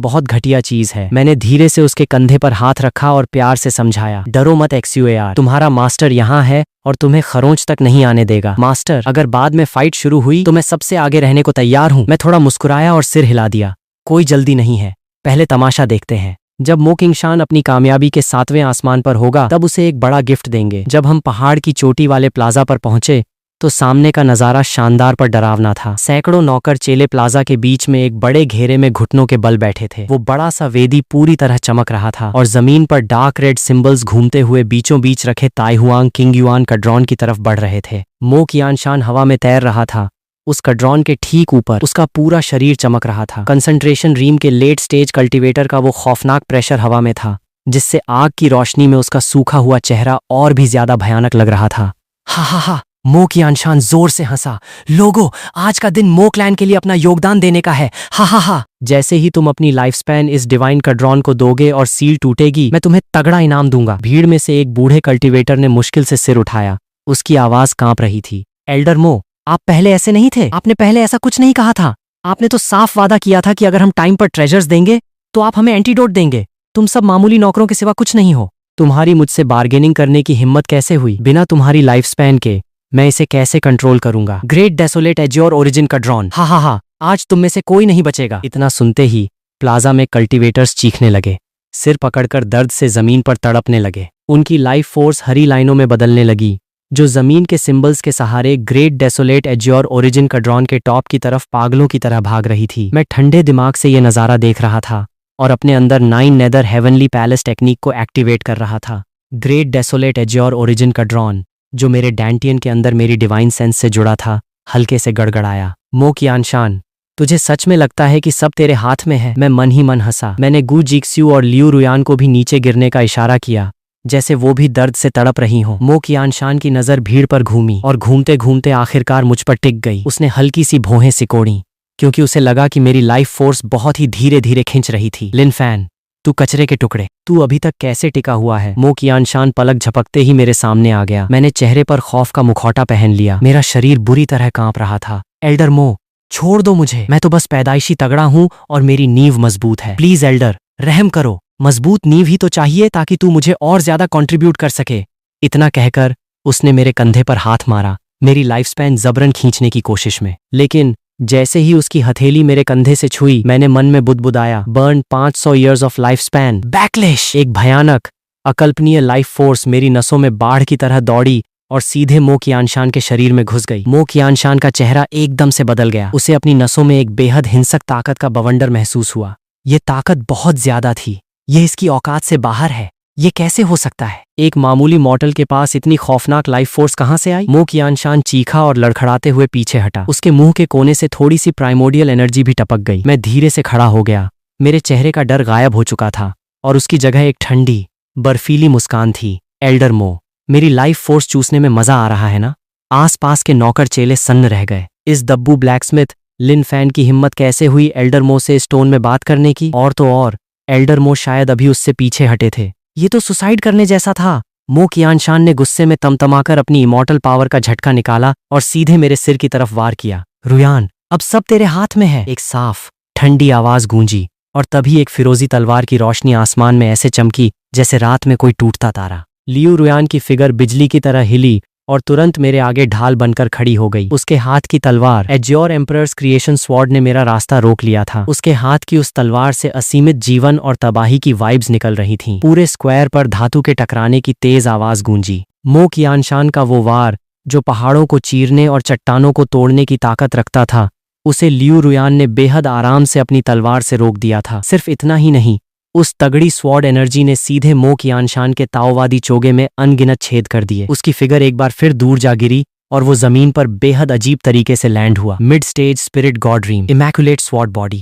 बहुत घटिया चीज है। मैंने धीरे से उसके कंधे पर हाथ रखा और प्यार से समझाया, डरो मत XUAR, तुम्हारा मास्टर यहाँ है और तुम्हें खरोंच तक नहीं आने देगा। मास्टर, अगर बाद में फाइट शुरू हुई तो मैं सबसे आगे रहने को तैयार हूँ। मैं थोड़ा मुस्कुराया और सिर हिला दिया। कोई जल्दी नहीं है, पहले तमाशा देखते हैं। जब मो किंगशान अपनी कामयाबी के 7वें आसमान पर होगा तब उसे एक बड़ा गिफ्ट देंगे। जब हम पहाड़ की चोटी वाले प्लाजा पर पहुंचे तो सामने का नजारा शानदार पर डरावना था। सैकड़ों नौकर चेले प्लाजा के बीच में एक बड़े घेरे में घुटनों के बल बैठे थे। वो बड़ा सा वेदी पूरी तरह चमक रहा था और जमीन पर डार्क रेड सिंबल्स घूमते हुए बीचों बीच रखे ताइहुआंग किंग युआन कड्रॉन की तरफ बढ़ रहे थे। मो कियानशान हवा में तैर रहा था। उस कड्रॉन के ठीक ऊपर उसका पूरा शरीर चमक रहा था। कंसंट्रेशन रीम के लेट स्टेज कल्टीवेटर का वो खौफनाक प्रेशर हवा में था, जिससे आग की रोशनी में उसका सूखा हुआ चेहरा और भी ज्यादा भयानक लग रहा था। हा हा हा, मो कियानशान जोर से हंसा। लोगों, आज का दिन मो क्लैन के लिए अपना योगदान देने का है। हा हा हा। जैसे ही तुम अपनी लाइफ स्पैन इस डिवाइन कड्रॉन को दोगे और सील टूटेगी, मैं तुम्हें तगड़ा इनाम दूंगा। भीड़ में से एक बूढ़े कल्टीवेटर ने मुश्किल से सिर उठाया। उसकी आवाज कांप रही थी। एल्डर मो, आप पहले ऐसे नहीं थे। आपने पहले ऐसा कुछ नहीं कहा था। आपने तो साफ वादा किया था कि अगर हम टाइम पर ट्रेजर्स देंगे तो आप हमें एंटीडोट देंगे। तुम सब मामूली नौकरों के सिवा कुछ नहीं हो। तुम्हारी मुझसे बार्गेनिंग करने की हिम्मत कैसे हुई? बिना तुम्हारी लाइफ स्पैन के मैं इसे कैसे कंट्रोल करूंगा? ग्रेट डेसोलेट एज्योर ओरिजिन कड्रॉन, हा हा हा, आज तुम में से कोई नहीं बचेगा। इतना सुनते ही प्लाजा में कल्टीवेटर्स चीखने लगे, सिर पकड़कर दर्द से जमीन पर तड़पने लगे। उनकी लाइफ फोर्स हरी लाइनों में बदलने लगी, जो जमीन के सिंबल्स के सहारे ग्रेट डेसोलेट एज्योर ओरिजिन कड्रॉन के टॉप की तरफ पागलों की तरह भाग रही थी। मैं ठंडे दिमाग से यह नजारा देख रहा था और अपने अंदर 9 नेदर हेवनली पैलेस टेक्निक को एक्टिवेट कर रहा था। ग्रेट डेसोलेट एज्योर ओरिजिन कड्रॉन, जो मेरे डैंटियन के अंदर मेरी डिवाइन सेंस से जुड़ा था, हल्के से गड़गड़ाया। मो कियानशान, तुझे सच में लगता है कि सब तेरे हाथ में है? मैं मन ही मन हंसा। मैंने गु जीक्स्यू और लियू रुयान को भी नीचे गिरने का इशारा किया, जैसे वो भी दर्द से तड़प रही हो। मो कियानशान की नजर भीड़ पर घूमी और घूमते घूमते आखिरकार मुझ पर टिक गई। उसने हल्की सी भौहें सिकोड़ी, क्योंकि उसे लगा कि मेरी लाइफ फोर्स बहुत ही धीरे धीरे खिंच रही थी। लिन फैन, तू कचरे के टुकड़े, तू अभी तक कैसे टिका हुआ है? मो कियानशान पलक झपकते ही मेरे सामने आ गया। मैंने चेहरे पर खौफ का मुखौटा पहन लिया। मेरा शरीर बुरी तरह कांप रहा था। एल्डर मो, छोड़ दो मुझे। मैं तो बस पैदाइशी तगड़ा हूं और मेरी नींव मजबूत है। प्लीज एल्डर, रहम करो। मजबूत नींव ही तो चाहिए ताकि तू मुझे और ज्यादा कंट्रीब्यूट कर सके। इतना कहकर उसने मेरे कंधे पर हाथ मारा, मेरी लाइफ स्पैन जबरन खींचने की कोशिश में। लेकिन जैसे ही उसकी हथेली मेरे कंधे से छुई, मैंने मन में बुदबुदाया, burn 500 years of life span. Backlash. एक भयानक अकल्पनीय लाइफ फोर्स मेरी नसों में बाढ़ की तरह दौड़ी और सीधे मो कियानशान के शरीर में घुस गई। मो कियानशान का चेहरा एकदम से बदल गया। उसे अपनी नसों में एक बेहद हिंसक ताकत का बवंडर महसूस हुआ। ये ताकत बहुत ज्यादा थी। ये इसकी औकात से बाहर है। ये कैसे हो सकता है? एक मामूली मॉर्टल के पास इतनी खौफनाक लाइफ फोर्स कहां से आई? मो कियानशान चीखा और लड़खड़ाते हुए पीछे हटा। उसके मुंह के कोने से थोड़ी सी प्राइमोडियल एनर्जी भी टपक गई। मैं धीरे से खड़ा हो गया। मेरे चेहरे का डर गायब हो चुका था और उसकी जगह एक ठंडी बर्फीली मुस्कान थी। एल्डर मो, मेरी लाइफ फोर्स चूसने में मजा आ रहा है ना? आसपास के नौकर चेले सन्न रह गए। इस दब्बू ब्लैकस्मिथ लिन फैन की हिम्मत कैसे हुई एल्डर मो से इस टोन में बात करने की? और तो और एल्डर मो शायद अभी उससे पीछे हटे थे। ये तो सुसाइड करने जैसा था। मो कियानशान ने गुस्से में तमतमाकर अपनी इमॉर्टल पावर का झटका निकाला और सीधे मेरे सिर की तरफ वार किया। रुयान, अब सब तेरे हाथ में है। एक साफ ठंडी आवाज गूंजी और तभी एक फिरोजी तलवार की रोशनी आसमान में ऐसे चमकी जैसे रात में कोई टूटता तारा। लियू रुयान की फिगर बिजली की तरह हिली और तुरंत मेरे आगे ढाल बनकर खड़ी हो गई। उसके हाथ की तलवार एज्योर एम्परर्स क्रिएशन स्वॉर्ड ने मेरा रास्ता रोक लिया था। उसके हाथ की उस तलवार से असीमित जीवन और तबाही की वाइब्स निकल रही थीं। पूरे स्क्वायर पर धातु के टकराने की तेज आवाज गूंजी। मो कियानशान का वो वार जो पहाड़ों को चीरने और चट्टानों को तोड़ने की ताकत रखता था, उसे लियू रुयान ने बेहद आराम से अपनी तलवार से रोक दिया था। सिर्फ इतना ही नहीं, उस तगड़ी स्वॉर्ड एनर्जी ने सीधे मो कियानशान के ताओवादी चोगे में अनगिनत छेद कर दिए। उसकी फिगर एक बार फिर दूर जा गिरी और वो जमीन पर बेहद अजीब तरीके से लैंड हुआ। Mid stage spirit God dream, immaculate sword body.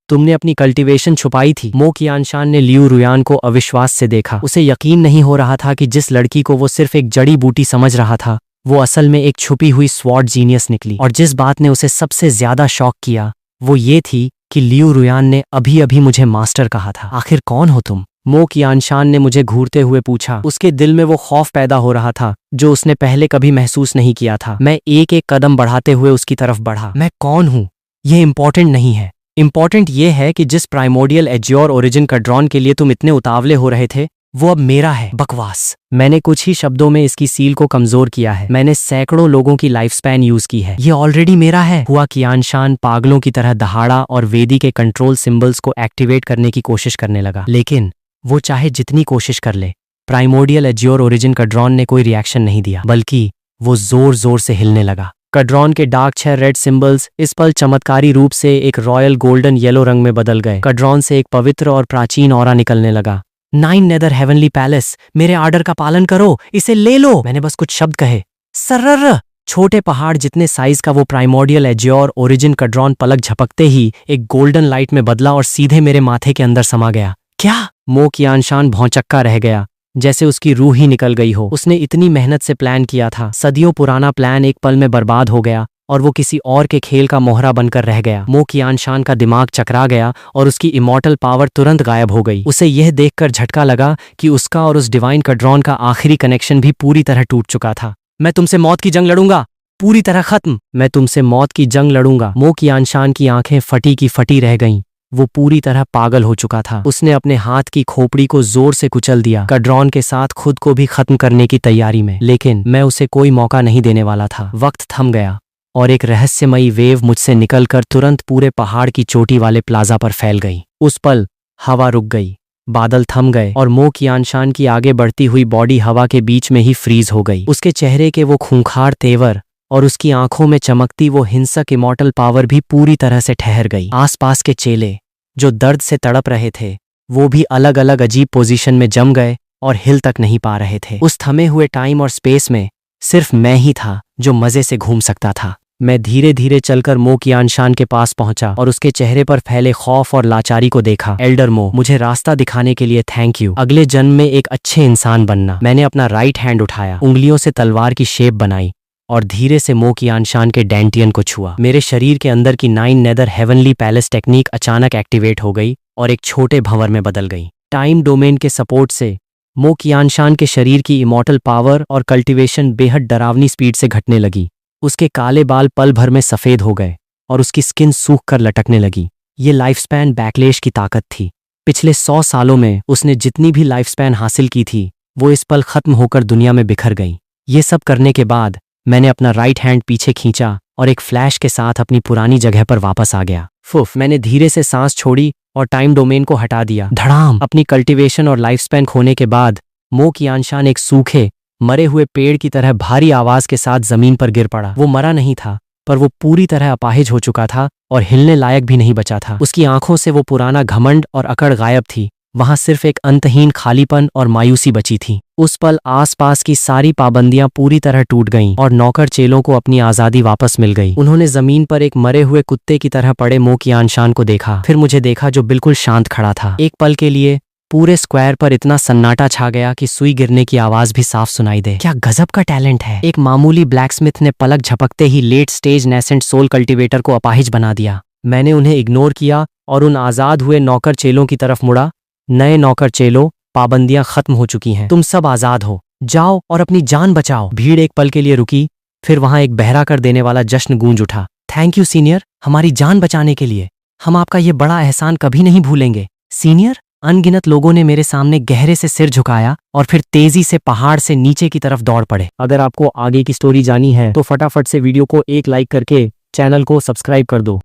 तुमने अपनी कल्टीवेशन छुपाई थी। मो कियानशान ने लियू रुयान को अविश्वास से देखा। उसे यकीन नहीं हो रहा था कि जिस लड़की को वो सिर्फ एक जड़ी बूटी समझ रहा था, वो असल में एक छुपी हुई स्वॉर्ड जीनियस निकली। और जिस बात ने उसे सबसे ज्यादा शॉक किया वो ये थी कि लियू रुयान ने अभी अभी मुझे मास्टर कहा था। आखिर कौन हो तुम? मो कियानशान ने मुझे घूरते हुए पूछा। उसके दिल में वो खौफ पैदा हो रहा था जो उसने पहले कभी महसूस नहीं किया था। मैं एक एक कदम बढ़ाते हुए उसकी तरफ बढ़ा। मैं कौन हूं ये इंपॉर्टेंट नहीं है। इंपॉर्टेंट ये है कि जिस प्राइमोडियल एज्योर ओरिजिन कड्रॉन के लिए तुम इतने उतावले हो रहे थे, वो अब मेरा है। बकवास। मैंने कुछ ही शब्दों में इसकी सील को कमजोर किया है। मैंने सैकड़ों लोगों की लाइफ स्पैन यूज की है। ये ऑलरेडी मेरा है। हुआ कियानशान पागलों की तरह दहाड़ा और वेदी के कंट्रोल सिंबल्स को एक्टिवेट करने की कोशिश करने लगा। लेकिन वो चाहे जितनी कोशिश कर ले, प्राइमोडियल एज्योर ओरिजिन कड्रॉन ने कोई रिएक्शन नहीं दिया, बल्कि वो जोर जोर से हिलने लगा। कड्रॉन के डार्क 6 रेड सिंबल्स इस पल चमत्कारी रूप से एक रॉयल गोल्डन येलो रंग में बदल गए। कड्रॉन से एक पवित्र और प्राचीन ऑरा निकलने लगा। 9 नेदर हेवनली पैलेस, मेरे आर्डर का पालन करो, इसे ले लो। मैंने बस कुछ शब्द कहे। सर्र। छोटे पहाड़ जितने साइज का वो प्राइमोडियल एज्योर ओरिजिन कड्रॉन पलक झपकते ही एक गोल्डन लाइट में बदला और सीधे मेरे माथे के अंदर समा गया। क्या? मो कियानशान भौंचक्का रह गया, जैसे उसकी रूह ही निकल गई हो। उसने इतनी मेहनत से प्लान किया था, सदियों पुराना प्लान एक पल में बर्बाद हो गया और वो किसी और के खेल का मोहरा बनकर रह गया। मो कियानशान का दिमाग चकरा गया और उसकी इमॉर्टल पावर तुरंत गायब हो गई। उसे यह देखकर झटका लगा कि उसका और उस डिवाइन कड्रॉन का आखिरी कनेक्शन भी पूरी तरह टूट चुका था। मैं तुमसे मौत की जंग लड़ूंगा, पूरी तरह खत्म। मैं तुमसे मौत की जंग लड़ूंगा। मो कियानशान की आंखें फटी की फटी रह गईं। वो पूरी तरह पागल हो चुका था। उसने अपने हाथ की खोपड़ी को जोर से कुचल दिया, कड्रॉन के साथ खुद को भी खत्म करने की तैयारी में। लेकिन मैं उसे कोई मौका नहीं देने वाला था। वक्त थम गया और एक रहस्यमयी वेव मुझसे निकलकर तुरंत पूरे पहाड़ की चोटी वाले प्लाजा पर फैल गई। उस पल हवा रुक गई, बादल थम गए और मो कियानशान की आगे बढ़ती हुई बॉडी हवा के बीच में ही फ्रीज हो गई। उसके चेहरे के वो खूंखार तेवर और उसकी आंखों में चमकती वो हिंसक इमॉर्टल पावर भी पूरी तरह से ठहर गई। आसपास के चेले जो दर्द से तड़प रहे थे, वो भी अलग अलग अजीब पोजीशन में जम गए और हिल तक नहीं पा रहे थे। उस थमे हुए टाइम और स्पेस में सिर्फ मैं ही था जो मजे से घूम सकता था। मैं धीरे धीरे चलकर मो कियानशान के पास पहुंचा और उसके चेहरे पर फैले खौफ और लाचारी को देखा। एल्डर मो, मुझे रास्ता दिखाने के लिए थैंक यू। अगले जन्म में एक अच्छे इंसान बनना। मैंने अपना राइट हैंड उठाया, उंगलियों से तलवार की शेप बनाई और धीरे से मो कियानशान के डेंटियन को छुआ। मेरे शरीर के अंदर की 9 नेदर हेवनली पैलेस टेक्निक अचानक एक्टिवेट हो गई और एक छोटे भंवर में बदल गई। टाइम डोमेन के सपोर्ट से मो कियानशान के शरीर की इमॉर्टल पावर और कल्टीवेशन बेहद डरावनी स्पीड से घटने लगी। उसके काले बाल पल भर में सफेद हो गए और उसकी स्किन सूख कर लटकने लगी। ये लाइफ स्पैन बैकलेश की ताकत थी। पिछले 100 सालों में उसने जितनी भी लाइफ स्पैन हासिल की थी, वो इस पल खत्म होकर दुनिया में बिखर गई। ये सब करने के बाद मैंने अपना राइट हैंड पीछे खींचा और एक फ्लैश के साथ अपनी पुरानी जगह पर वापस आ गया। फुफ, मैंने धीरे से सांस छोड़ी और टाइम डोमेन को हटा दिया। धड़ाम! अपनी कल्टीवेशन और लाइफ स्पैन खोने के बाद मो कियानशान एक सूखे मरे हुए पेड़ की तरह भारी आवाज के साथ जमीन पर गिर पड़ा। वो मरा नहीं था, पर वो पूरी तरह अपाहिज हो चुका था और हिलने लायक भी नहीं बचा था। उसकी आंखों से वो पुराना घमंड और अकड़ गायब थी। वहां सिर्फ एक अंतहीन खालीपन और मायूसी बची थी। उस पल आसपास की सारी पाबंदियां पूरी तरह टूट गईं और नौकर चेलों को अपनी आजादी वापस मिल गई। उन्होंने जमीन पर एक मरे हुए कुत्ते की तरह पड़े मो कियानशान को देखा, फिर मुझे देखा जो बिल्कुल शांत खड़ा था। एक पल के लिए पूरे स्क्वायर पर इतना सन्नाटा छा गया कि सुई गिरने की आवाज भी साफ सुनाई दे। क्या गजब का टैलेंट है! एक मामूली ब्लैकस्मिथ ने पलक झपकते ही late stage nascent soul cultivator को अपाहिज बना दिया। मैंने उन्हें इग्नोर किया और उन आजाद हुए नौकर चेलों की तरफ मुड़ा। नए नौकर चेलों, पाबंदियां खत्म हो चुकी हैं। तुम सब आजाद हो। जाओ और अपनी जान बचाओ। भीड़ एक पल के लिए रुकी, फिर वहां एक बहरा कर देने वाला जश्न गूंज उठा। थैंक यू सीनियर, हमारी जान बचाने के लिए। हम आपका ये बड़ा एहसान कभी नहीं भूलेंगे। सीनियर? अनगिनत लोगों ने मेरे सामने गहरे से सिर झुकाया और फिर तेजी से पहाड़ से नीचे की तरफ दौड़ पड़े। अगर आपको आगे की स्टोरी जानी है तो फटाफट से वीडियो को एक लाइक करके चैनल को सब्सक्राइब कर दो।